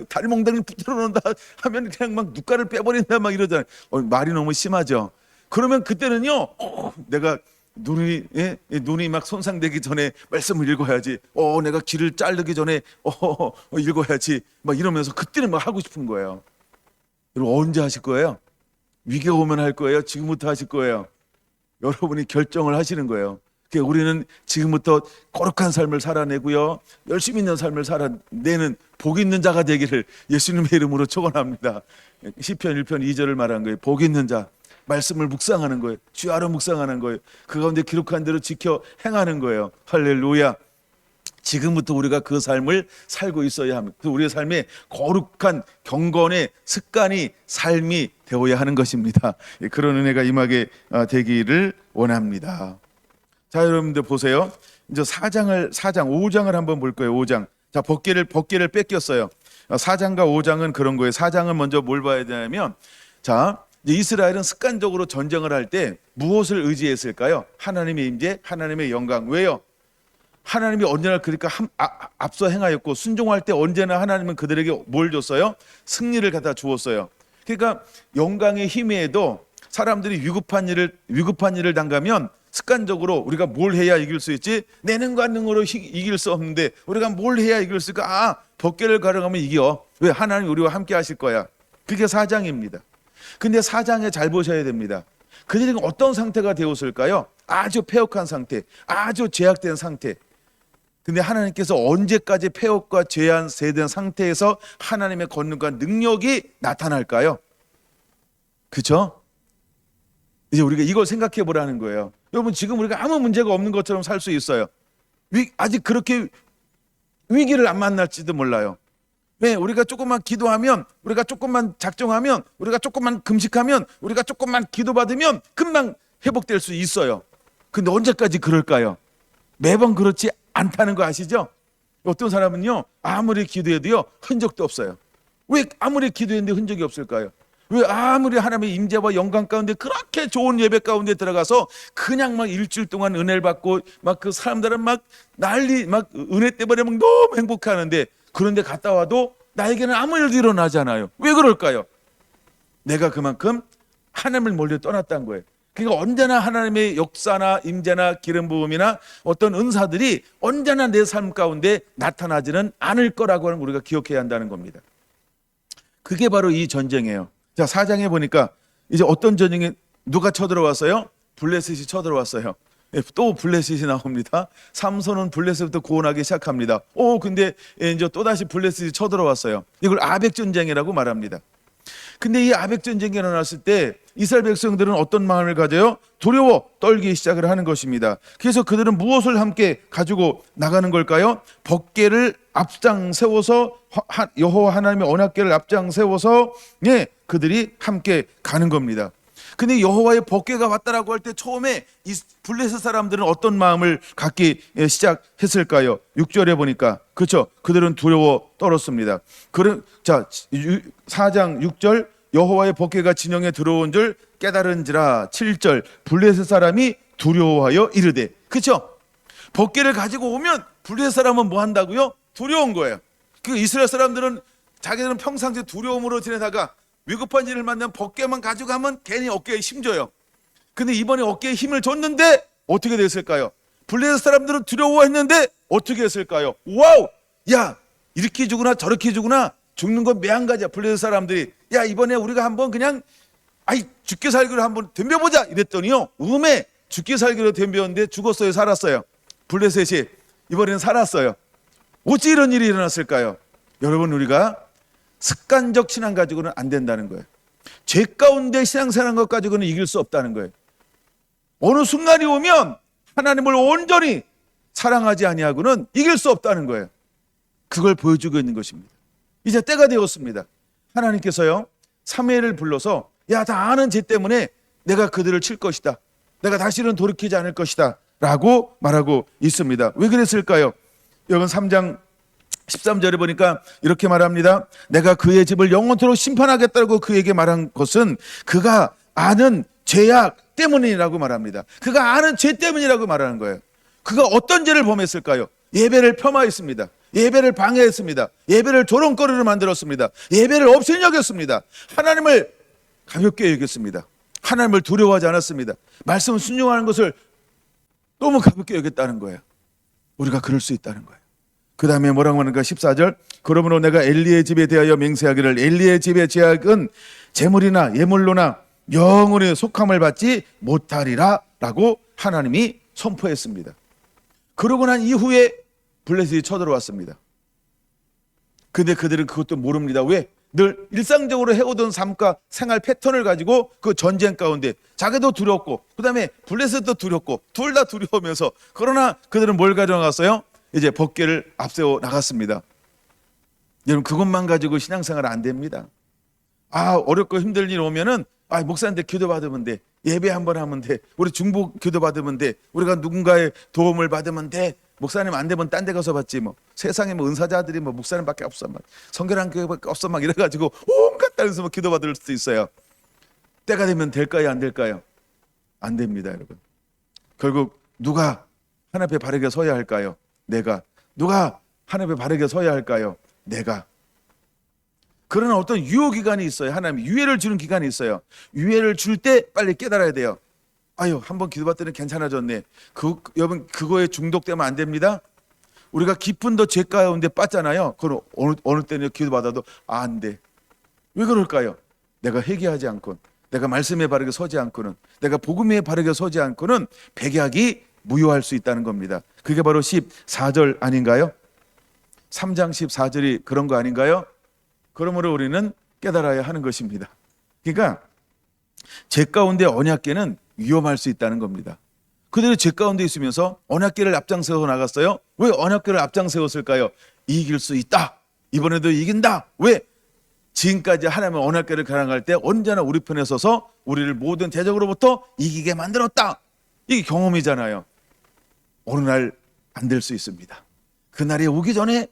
S1: 다리 몽둥이 붙들어 놓는다 하면 그냥 막 눈가를 빼버린다 막 이러잖아요. 말이 너무 심하죠. 그러면 그때는요 내가 눈이 막 손상되기 전에 말씀을 읽어야지. 내가 귀를 자르기 전에 읽어야지. 막 이러면서 그때는 막 하고 싶은 거예요. 여러분 언제 하실 거예요? 위기가 오면 할 거예요? 지금부터 하실 거예요? 여러분이 결정을 하시는 거예요. 그러니까 우리는 지금부터 거룩한 삶을 살아내고요, 열심히 있는 삶을 살아내는 복 있는 자가 되기를 예수님의 이름으로 축원합니다. 시편 1편 2절을 말한 거예요. 복 있는 자, 말씀을 묵상하는 거예요. 주야로 묵상하는 거예요. 그 가운데 기록한 대로 지켜 행하는 거예요. 할렐루야. 지금부터 우리가 그 삶을 살고 있어야 합니다. 우리의 삶에 거룩한 경건의 습관이 삶이 되어야 하는 것입니다. 그런 은혜가 임하게 되기를 원합니다. 자, 여러분들 보세요. 이제 5장을 한번 볼 거예요. 5장. 자, 법궤를 뺏겼어요. 4장과 5장은 그런 거예요. 4장은 먼저 뭘 봐야 되냐면, 자, 이스라엘은 습관적으로 전쟁을 할 때 무엇을 의지했을까요? 하나님의 임재, 하나님의 영광. 왜요? 하나님이 언제나 그러니까 앞서 행하였고, 순종할 때 언제나 하나님은 그들에게 뭘 줬어요? 승리를 갖다 주었어요. 그러니까 영광의 힘에도 사람들이 위급한 일을 당하면 습관적으로 우리가 뭘 해야 이길 수 있지? 내 능과 능으로 이길 수 없는데 우리가 뭘 해야 이길 수 있을까? 법궤를 가져가면 이겨. 왜? 하나님 우리와 함께 하실 거야. 그게 4장입니다. 근데 4장에 잘 보셔야 됩니다. 그들이 어떤 상태가 되었을까요? 아주 패역한 상태, 아주 제약된 상태. 근데 하나님께서 언제까지 패역과 제한된 상태에서 하나님의 권능과 능력이 나타날까요? 그렇죠? 이제 우리가 이걸 생각해 보라는 거예요. 여러분, 지금 우리가 아무 문제가 없는 것처럼 살 수 있어요. 아직 그렇게 위기를 안 만날지도 몰라요. 왜? 우리가 조금만 기도하면, 우리가 조금만 작정하면, 우리가 조금만 금식하면, 우리가 조금만 기도받으면 금방 회복될 수 있어요. 근데 언제까지 그럴까요? 매번 그렇지 않다는 거 아시죠? 어떤 사람은요, 아무리 기도해도요 흔적도 없어요. 왜 아무리 기도했는데 흔적이 없을까요? 왜 아무리 하나님의 임재와 영광 가운데 그렇게 좋은 예배 가운데 들어가서 그냥 막 일주일 동안 은혜를 받고 막 그 사람들은 막 난리 막 은혜 때문에 막 너무 행복해하는데, 그런데 갔다 와도 나에게는 아무 일도 일어나지 않아요. 왜 그럴까요? 내가 그만큼 하나님을 멀리 떠났다는 거예요. 그러니까 언제나 하나님의 역사나 임재나 기름 부음이나 어떤 은사들이 언제나 내 삶 가운데 나타나지는 않을 거라고 우리가 기억해야 한다는 겁니다. 그게 바로 이 전쟁이에요. 자, 4장에 보니까 이제 어떤 전쟁이 누가 쳐들어왔어요? 블레셋이 쳐들어왔어요. 예, 또 블레셋이 나옵니다. 삼손은 블레셋부터 구원하기 시작합니다. 근데 이제 또다시 블레셋이 쳐들어왔어요. 이걸 아벡 전쟁이라고 말합니다. 근데 이 아벡 전쟁이 일어났을 때 이스라엘 백성들은 어떤 마음을 가져요? 두려워 떨기 시작을 하는 것입니다. 그래서 그들은 무엇을 함께 가지고 나가는 걸까요? 법궤를 앞장 세워서, 여호와 하나님의 언약궤를 앞장 세워서 그들이 함께 가는 겁니다. 근데 여호와의 법궤가 왔다라고 할 때 처음에 이 블레셋 사람들은 어떤 마음을 갖기 시작했을까요? 6절에 보니까 그렇죠. 그들은 두려워 떨었습니다. 자, 4장 6절 여호와의 법궤가 진영에 들어온 줄 깨달은지라. 7절 블레셋 사람이 두려워하여 이르되. 그렇죠. 법궤를 가지고 오면 블레셋 사람은 뭐 한다고요? 두려운 거예요. 그 이스라엘 사람들은 자기들은 평상시에 두려움으로 지내다가 위급한 일을 만나면 법궤만 가져가면 괜히 어깨에 힘줘요. 근데 이번에 어깨에 힘을 줬는데 어떻게 됐을까요? 블레셋 사람들은 두려워했는데 어떻게 했을까요? 와우! 야, 이렇게 주구나 저렇게 주구나. 죽는 건 매한가지야. 블레셋 사람들이 야, 이번에 우리가 한번 그냥 죽게 살기로 한번 덤벼보자 이랬더니요, 죽게 살기로 덤볐는데 죽었어요, 살았어요? 블레셋이 이번에는 살았어요. 어찌 이런 일이 일어났을까요? 여러분, 우리가 습관적 신앙 가지고는 안 된다는 거예요. 죄 가운데 신앙생활한 것 가지고는 이길 수 없다는 거예요. 어느 순간이 오면 하나님을 온전히 사랑하지 아니하고는 이길 수 없다는 거예요. 그걸 보여주고 있는 것입니다. 이제 때가 되었습니다. 하나님께서요, 사무엘을 불러서 야, 다 아는 죄 때문에 내가 그들을 칠 것이다. 내가 다시는 돌이키지 않을 것이다 라고 말하고 있습니다. 왜 그랬을까요? 여러분 3장 13절에 보니까 이렇게 말합니다. 내가 그의 집을 영원토록 심판하겠다고 그에게 말한 것은 그가 아는 죄악 때문이라고 말합니다. 그가 아는 죄 때문이라고 말하는 거예요. 그가 어떤 죄를 범했을까요? 예배를 폄하했습니다. 예배를 방해했습니다. 예배를 조롱거리로 만들었습니다. 예배를 없인 여겼습니다. 하나님을 가볍게 여겼습니다. 하나님을 두려워하지 않았습니다. 말씀 순종하는 것을 너무 가볍게 여겼다는 거예요. 우리가 그럴 수 있다는 거예요. 그 다음에 뭐라고 하는가? 14절 그러므로 내가 엘리의 집에 대하여 맹세하기를 엘리의 집의 죄악은 재물이나 예물로나 영원히 속함을 받지 못하리라 라고 하나님이 선포했습니다. 그러고 난 이후에 블레셋이 쳐들어왔습니다. 근데 그들은 그것도 모릅니다. 왜? 늘 일상적으로 해오던 삶과 생활 패턴을 가지고 그 전쟁 가운데 자기도 두렵고 그 다음에 블레셋도 두렵고 둘 다 두려우면서, 그러나 그들은 뭘 가져나갔어요? 이제 법궤를 앞세워 나갔습니다. 여러분, 그것만 가지고 신앙생활 안 됩니다. 어렵고 힘들 일 오면은 목사한테 기도받으면 돼. 예배 한번 하면 돼. 우리 중보 기도받으면 돼. 우리가 누군가의 도움을 받으면 돼. 목사님 안 되면 딴 데 가서 받지 뭐. 세상에 뭐 은사자들이 뭐 목사님밖에 없어 막. 성결한 교회밖에 없어 막 이래가지고 온갖 땅에서 뭐 기도받을 수도 있어요. 때가 되면 될까요, 안 될까요? 안 됩니다, 여러분. 결국 누가 하나님 앞에 바르게 서야 할까요? 내가. 누가 하나님 앞에 바르게 서야 할까요? 내가. 그러나 어떤 유효기간이 있어요. 하나님이 유예를 주는 기간이 있어요. 유예를 줄 때 빨리 깨달아야 돼요. 한번 기도받더니 괜찮아졌네. 여러분, 그거에 중독되면 안 됩니다. 우리가 깊은 더 죄 가운데 빠졌잖아요. 그럼 어느 때는 기도받아도 안 돼. 왜 그럴까요? 내가 회개하지 않고, 내가 말씀에 바르게 서지 않고는, 내가 복음에 바르게 서지 않고는 백약이 무효할 수 있다는 겁니다. 그게 바로 14절 아닌가요? 3장 14절이 그런 거 아닌가요? 그러므로 우리는 깨달아야 하는 것입니다. 그러니까 죄 가운데 언약궤는 위험할 수 있다는 겁니다. 그들이 죄 가운데 있으면서 언약궤를 앞장세워 나갔어요. 왜 언약궤를 앞장세웠을까요? 이길 수 있다. 이번에도 이긴다. 왜? 지금까지 하나님의 언약궤를 가랑할 때 언제나 우리 편에 서서 우리를 모든 대적으로부터 이기게 만들었다. 이게 경험이잖아요. 어느 날 안 될 수 있습니다. 그날이 오기 전에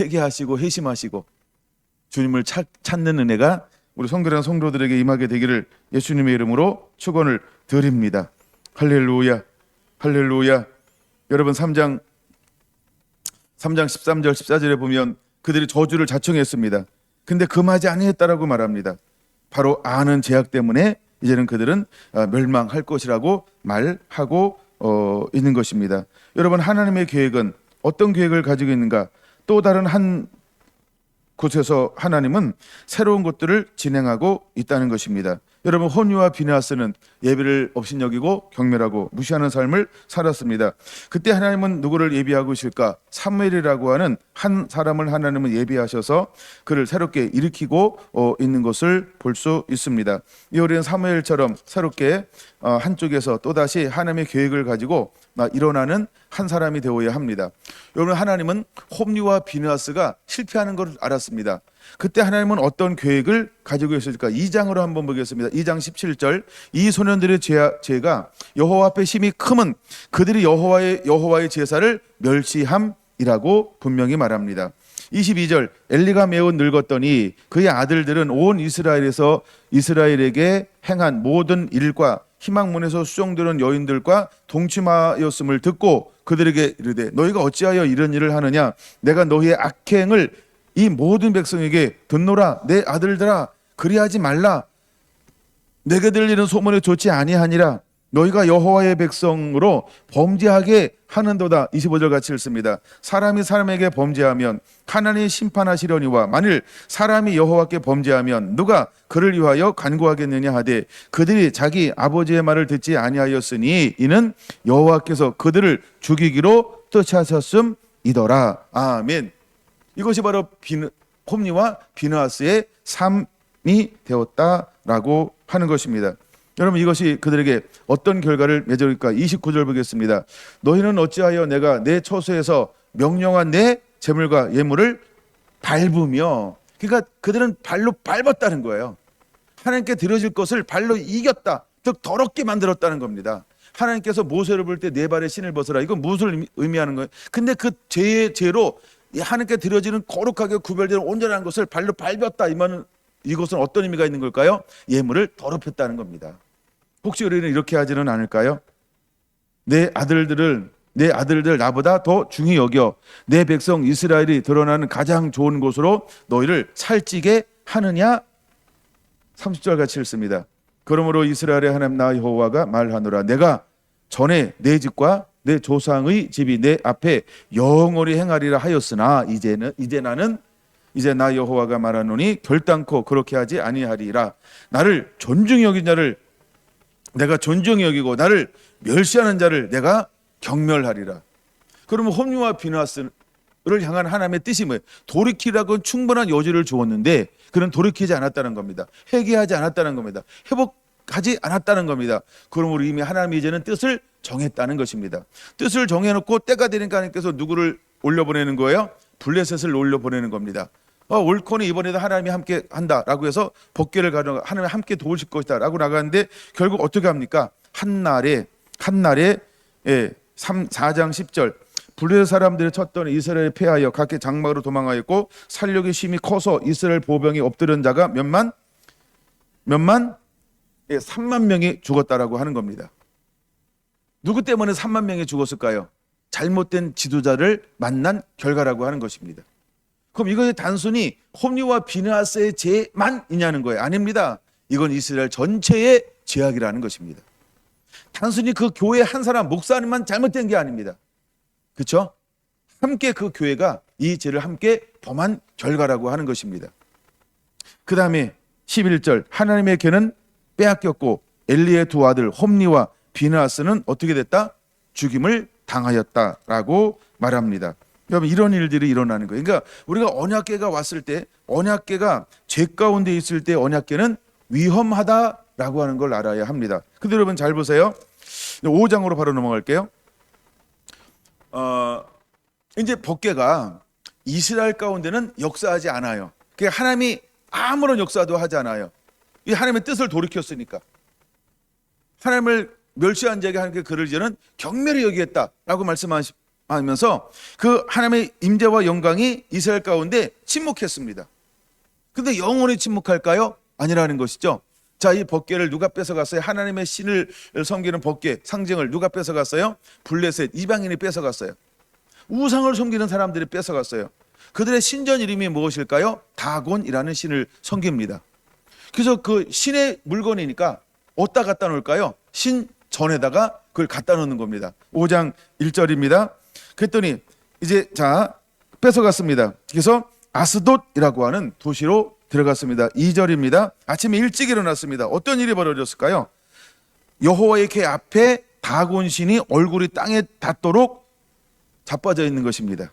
S1: 회개하시고 회심하시고 주님을 찾는 은혜가 우리 성결한 성도들에게 임하게 되기를 예수님의 이름으로 축원을 드립니다. 할렐루야, 할렐루야. 여러분 3장 13절 14절에 보면 그들이 저주를 자청했습니다. 근데 금하지 아니했다라고 말합니다. 바로 아는 죄악 때문에 이제는 그들은 멸망할 것이라고 말하고 있는 것입니다. 여러분, 하나님의 계획은 어떤 계획을 가지고 있는가? 또 다른 한 곳에서 하나님은 새로운 것들을 진행하고 있다는 것입니다. 여러분, 호니와 비느하스는 예배를 업신여기고 경멸하고 무시하는 삶을 살았습니다. 그때 하나님은 누구를 예비하고 계실까? 사무엘이라고 하는 한 사람을 하나님은 예비하셔서 그를 새롭게 일으키고 있는 것을 볼 수 있습니다. 우리는 사무엘처럼 새롭게 한쪽에서 또다시 하나님의 계획을 가지고 일어나는 한 사람이 되어야 합니다. 여러분, 하나님은 홈리와 비느하스가 실패하는 것을 알았습니다. 그때 하나님은 어떤 계획을 가지고 있을까? 2장으로 한번 보겠습니다. 2장 17절. 이 소년들의 죄가 여호와 앞에 심히 크면 그들이 여호와의 제사를 멸시함이라고 분명히 말합니다. 22절. 엘리가 매우 늙었더니 그의 아들들은 온 이스라엘에게 행한 모든 일과 희망문에서 수종되는 여인들과 동침하였음을 듣고 그들에게 이르되 너희가 어찌하여 이런 일을 하느냐? 내가 너희의 악행을 이 모든 백성에게 듣노라. 내 아들들아, 그리하지 말라. 내게 들리는 소문이 좋지 아니하니라. 너희가 여호와의 백성으로 범죄하게 하는도다. 25절 같이 읽습니다. 사람이 사람에게 범죄하면 하나님이 심판하시려니와 만일 사람이 여호와께 범죄하면 누가 그를 위하여 간구하겠느냐 하되 그들이 자기 아버지의 말을 듣지 아니하였으니 이는 여호와께서 그들을 죽이기로 뜻하셨음이더라. 아멘. 이것이 바로 홈리와 비느하스의 삶이 되었다라고 하는 것입니다. 여러분, 이것이 그들에게 어떤 결과를 맺을까? 29절 보겠습니다. 너희는 어찌하여 내가 내 처소에서 명령한 내 재물과 예물을 밟으며, 그러니까 그들은 발로 밟았다는 거예요. 하나님께 드려질 것을 발로 이겼다, 즉 더럽게 만들었다는 겁니다. 하나님께서 모세를 볼 때 네 발의 신을 벗으라, 이건 무엇을 의미하는 거예요? 근데 그 죄로 하나님께 드려지는 거룩하게 구별되는 온전한 것을 발로 밟았다, 이 말은 이것은 어떤 의미가 있는 걸까요? 예물을 더럽혔다는 겁니다. 혹시 우리는 이렇게 하지는 않을까요? 내 아들들 나보다 더 중히 여겨 내 백성 이스라엘이 드러나는 가장 좋은 곳으로 너희를 살찌게 하느냐? 30절 같이 읽습니다. 그러므로 이스라엘의 하나님 나 여호와가 말하노라. 내가 전에 내 집과 내 조상의 집이 내 앞에 영원히 행하리라 하였으나 이제 나 여호와가 말하노니 결단코 그렇게 하지 아니하리라. 나를 존중히 여긴 자를 내가 존중히 여기고 나를 멸시하는 자를 내가 경멸하리라. 그러면 홈리와 비느하스를 향한 하나님의 뜻이 뭐예요? 돌이키라고 충분한 여지를 주었는데 그는 돌이키지 않았다는 겁니다. 회개하지 않았다는 겁니다. 회복하지 않았다는 겁니다. 그러므로 이미 하나님이 이제는 뜻을 정했다는 것입니다. 뜻을 정해놓고 때가 되니까 하나님께서 누구를 올려보내는 거예요? 블레셋을 올려보내는 겁니다. 옳거니 이번에도 하나님이 함께 한다라고 해서 법궤를 가져가 하나님이 함께 도우실 것이다 라고 나가는데 결국 어떻게 합니까? 한날에 4장 10절 블레셋 사람들이 쳤더니 이스라엘에 패하여 각기 장막으로 도망하였고 살력이 심히 커서 이스라엘 보병이 엎드른 자가 몇만? 3만 명이 죽었다라고 하는 겁니다. 누구 때문에 3만 명이 죽었을까요? 잘못된 지도자를 만난 결과라고 하는 것입니다. 그럼 이것이 단순히 홈리와 비느하스의 죄만이냐는 거예요? 아닙니다. 이건 이스라엘 전체의 죄악이라는 것입니다. 단순히 그 교회 한 사람 목사님만 잘못된 게 아닙니다. 그렇죠? 함께 그 교회가 이 죄를 함께 범한 결과라고 하는 것입니다. 그 다음에 11절 하나님의 괴는 빼앗겼고 엘리의 두 아들 홈리와 비느하스는 어떻게 됐다? 죽임을 당하였다라고 말합니다. 여러분, 이런 일들이 일어나는 거예요. 그러니까 우리가 언약궤가 왔을 때, 언약궤가 죄 가운데 있을 때 언약궤는 위험하다라고 하는 걸 알아야 합니다. 근데 여러분 잘 보세요. 5장으로 바로 넘어갈게요. 이제 법궤가 이스라엘 가운데는 역사하지 않아요. 그러니까 하나님이 아무런 역사도 하지 않아요. 이 하나님의 뜻을 돌이켰으니까. 하나님을 멸시한 자에게 하나님께 그를 이제는 경멸히 여기겠다라고 말씀하면서 그 하나님의 임재와 영광이 이스라엘 가운데 침묵했습니다. 근데 영원히 침묵할까요? 아니라는 것이죠. 자, 이 법궤를 누가 뺏어갔어요? 하나님의 신을 섬기는 법궤 상징을 누가 뺏어갔어요? 블레셋 이방인이 뺏어갔어요. 우상을 섬기는 사람들이 뺏어갔어요. 그들의 신전 이름이 무엇일까요? 다곤이라는 신을 섬깁니다. 그래서 그 신의 물건이니까 어디다 갖다 놓을까요? 신 전에다가 그걸 갖다 놓는 겁니다. 5장 1절입니다. 그랬더니 이제 자 뺏어갔습니다. 그래서 아스돗이라고 하는 도시로 들어갔습니다. 2절입니다. 아침에 일찍 일어났습니다. 어떤 일이 벌어졌을까요? 여호와의 궤 앞에 다곤 신이 얼굴이 땅에 닿도록 자빠져 있는 것입니다.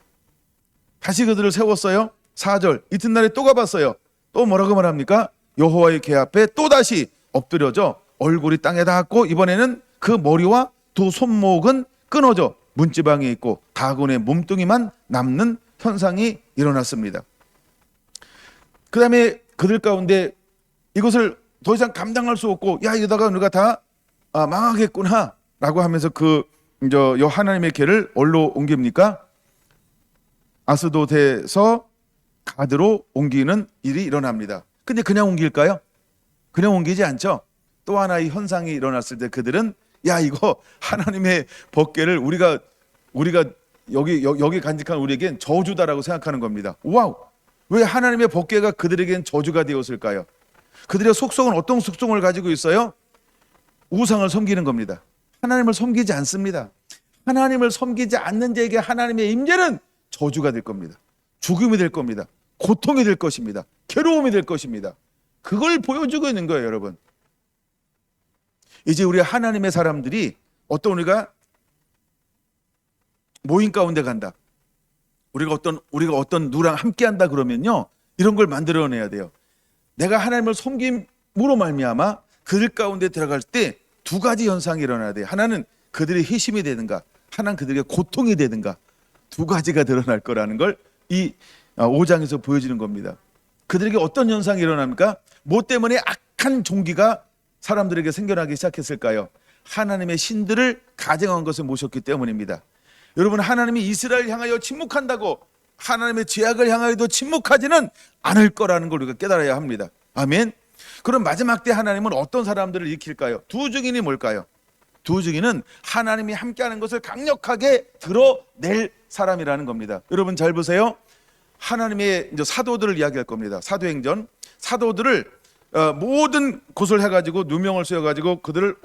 S1: 다시 그들을 세웠어요. 4절 이튿날에 또 가봤어요. 또 뭐라고 말합니까? 여호와의 궤 앞에 또다시 엎드려져 얼굴이 땅에 닿았고 이번에는 그 머리와 두 손목은 끊어져 문지방에 있고 다곤의 몸뚱이만 남는 현상이 일어났습니다. 그 다음에 그들 가운데 이것을 더 이상 감당할 수 없고 야 이러다가 우리가 다 망하겠구나 라고 하면서 하나님의 궤를 어디로 옮깁니까? 아스돗에서 가드로 옮기는 일이 일어납니다. 근데 그냥 옮길까요? 그냥 옮기지 않죠. 또 하나의 현상이 일어났을 때 그들은 야 이거 하나님의 법궤를 우리가 여기 간직한 우리에겐 저주다라고 생각하는 겁니다. 와우, 왜 하나님의 법궤가 그들에겐 저주가 되었을까요? 그들의 속성은 어떤 속성을 가지고 있어요? 우상을 섬기는 겁니다. 하나님을 섬기지 않습니다. 하나님을 섬기지 않는 자에게 하나님의 임재는 저주가 될 겁니다. 죽음이 될 겁니다. 고통이 될 것입니다. 괴로움이 될 것입니다. 그걸 보여주고 있는 거예요, 여러분. 이제 우리 하나님의 사람들이 우리가 모임 가운데 간다. 우리가 어떤 누구랑 함께 한다 그러면요. 이런 걸 만들어내야 돼요. 내가 하나님을 섬김으로 말미암아 그들 가운데 들어갈 때 두 가지 현상이 일어나야 돼요. 하나는 그들의 희심이 되든가, 하나는 그들에게 고통이 되든가, 두 가지가 드러날 거라는 걸 이 5장에서 보여지는 겁니다. 그들에게 어떤 현상이 일어납니까? 뭐 때문에 악한 종기가 사람들에게 생겨나기 시작했을까요? 하나님의 신들을 가증한 것을 모셨기 때문입니다. 여러분, 하나님이 이스라엘 향하여 침묵한다고 하나님의 죄악을 향하여도 침묵하지는 않을 거라는 걸 우리가 깨달아야 합니다. 아멘. 그럼 마지막 때 하나님은 어떤 사람들을 일으킬까요? 두 증인이 뭘까요? 두 증인은 하나님이 함께하는 것을 강력하게 드러낼 사람이라는 겁니다. 여러분 잘 보세요. 하나님의 이제 사도들을 이야기할 겁니다. 사도행전 사도들을 모든 곳을 해가지고 누명을 씌워가지고 그들을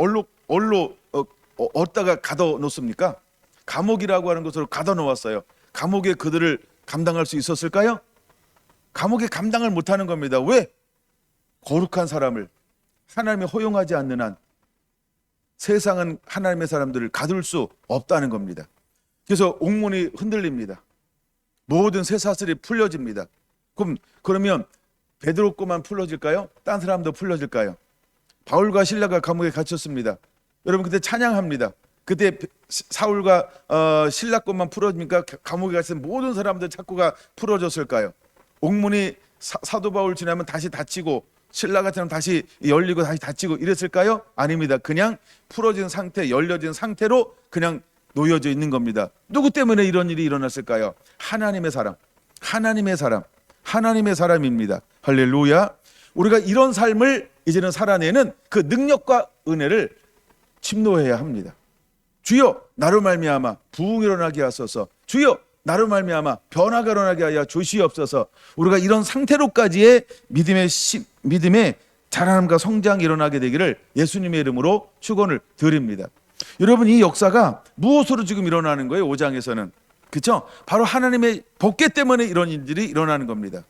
S1: 어디다가 가둬놓습니까? 감옥이라고 하는 곳으로 가둬놓았어요. 감옥에 그들을 감당할 수 있었을까요? 감옥에 감당을 못하는 겁니다. 왜? 거룩한 사람을 하나님이 허용하지 않는 한 세상은 하나님의 사람들을 가둘 수 없다는 겁니다. 그래서 옥문이 흔들립니다. 모든 쇠사슬이 풀려집니다. 그러면 베드로 거만 풀어질까요? 딴 사람도 풀어질까요? 바울과 실라가 감옥에 갇혔습니다. 여러분 그때 찬양합니다. 그때 사울과 실라 것만 풀어집니까? 감옥에 갇힌 모든 사람들 착고가 풀어졌을까요? 옥문이 사도 바울 지나면 다시 닫히고 신라같이는 다시 열리고 다시 닫히고 이랬을까요? 아닙니다. 그냥 풀어진 상태, 열려진 상태로 그냥 놓여져 있는 겁니다. 누구 때문에 이런 일이 일어났을까요? 하나님의 사람입니다. 할렐루야. 우리가 이런 삶을 이제는 살아내는 그 능력과 은혜를 침노해야 합니다. 주여 나로 말미암아 부흥이 일어나게 하소서. 주여 나로 말미암아 변화가 일어나게 하여 주시옵소서. 우리가 이런 상태로까지의 믿음의 자라남과 성장이 일어나게 되기를 예수님의 이름으로 축원을 드립니다. 여러분 이 역사가 무엇으로 지금 일어나는 거예요? 5장에서는 그렇죠? 바로 하나님의 법궤 때문에 이런 일들이 일어나는 겁니다.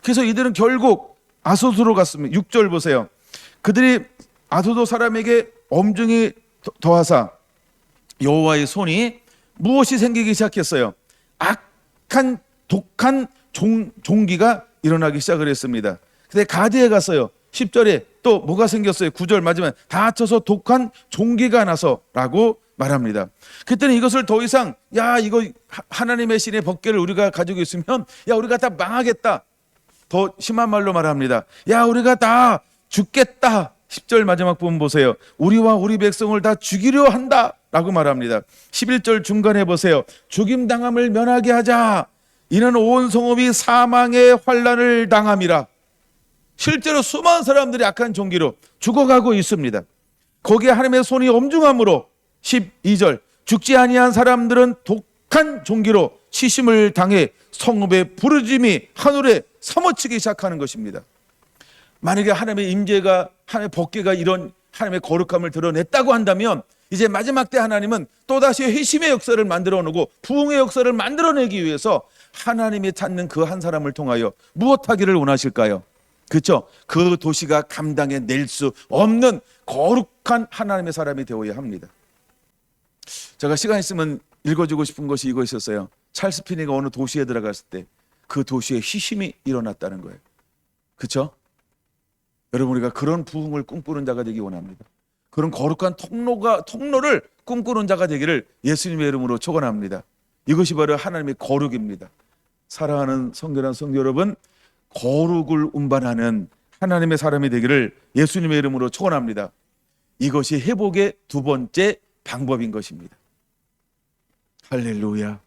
S1: 그래서 이들은 결국 아소스로 갔습니다. 6절 보세요. 그들이 아소도 사람에게 엄중히 더하사 여호와의 손이 무엇이 생기기 시작했어요? 악한 독한 종기가 일어나기 시작을 했습니다. 근데 가드에 갔어요. 10절에 또 뭐가 생겼어요? 9절 마지막에 다 합쳐서 독한 종기가 나서라고 말합니다. 그때는 이것을 더 이상 이거 하나님의 신의 법궤를 우리가 가지고 있으면 우리가 다 망하겠다. 더 심한 말로 말합니다. 우리가 다 죽겠다. 10절 마지막 부분 보세요. 우리와 우리 백성을 다 죽이려 한다 라고 말합니다. 11절 중간에 보세요. 죽임당함을 면하게 하자. 이는 온 성읍이 사망의 환난을 당함이라. 실제로 수많은 사람들이 악한 종기로 죽어가고 있습니다. 거기에 하나님의 손이 엄중함으로 12절 죽지 아니한 사람들은 독한 종기로 시심을 당해 성읍의 부르짐이 하늘에 사무치기 시작하는 것입니다. 만약에 하나님의 임재가 하나님의 법궤가 이런 하나님의 거룩함을 드러냈다고 한다면 이제 마지막 때 하나님은 또다시 회심의 역사를 만들어 놓고 부흥의 역사를 만들어내기 위해서 하나님이 찾는 그 한 사람을 통하여 무엇하기를 원하실까요? 그렇죠? 그 도시가 감당해낼 수 없는 거룩한 하나님의 사람이 되어야 합니다. 제가 시간 있으면 읽어주고 싶은 것이 이거 있었어요. 찰스 피니가 어느 도시에 들어갔을 때 그 도시에 희심이 일어났다는 거예요. 그렇죠? 여러분, 우리가 그런 부흥을 꿈꾸는 자가 되기 원합니다. 그런 거룩한 통로를 꿈꾸는 자가 되기를 예수님의 이름으로 축원합니다. 이것이 바로 하나님의 거룩입니다. 사랑하는 성결한 성도 여러분, 거룩을 운반하는 하나님의 사람이 되기를 예수님의 이름으로 축원합니다. 이것이 회복의 두 번째 방법인 것입니다. 할렐루야.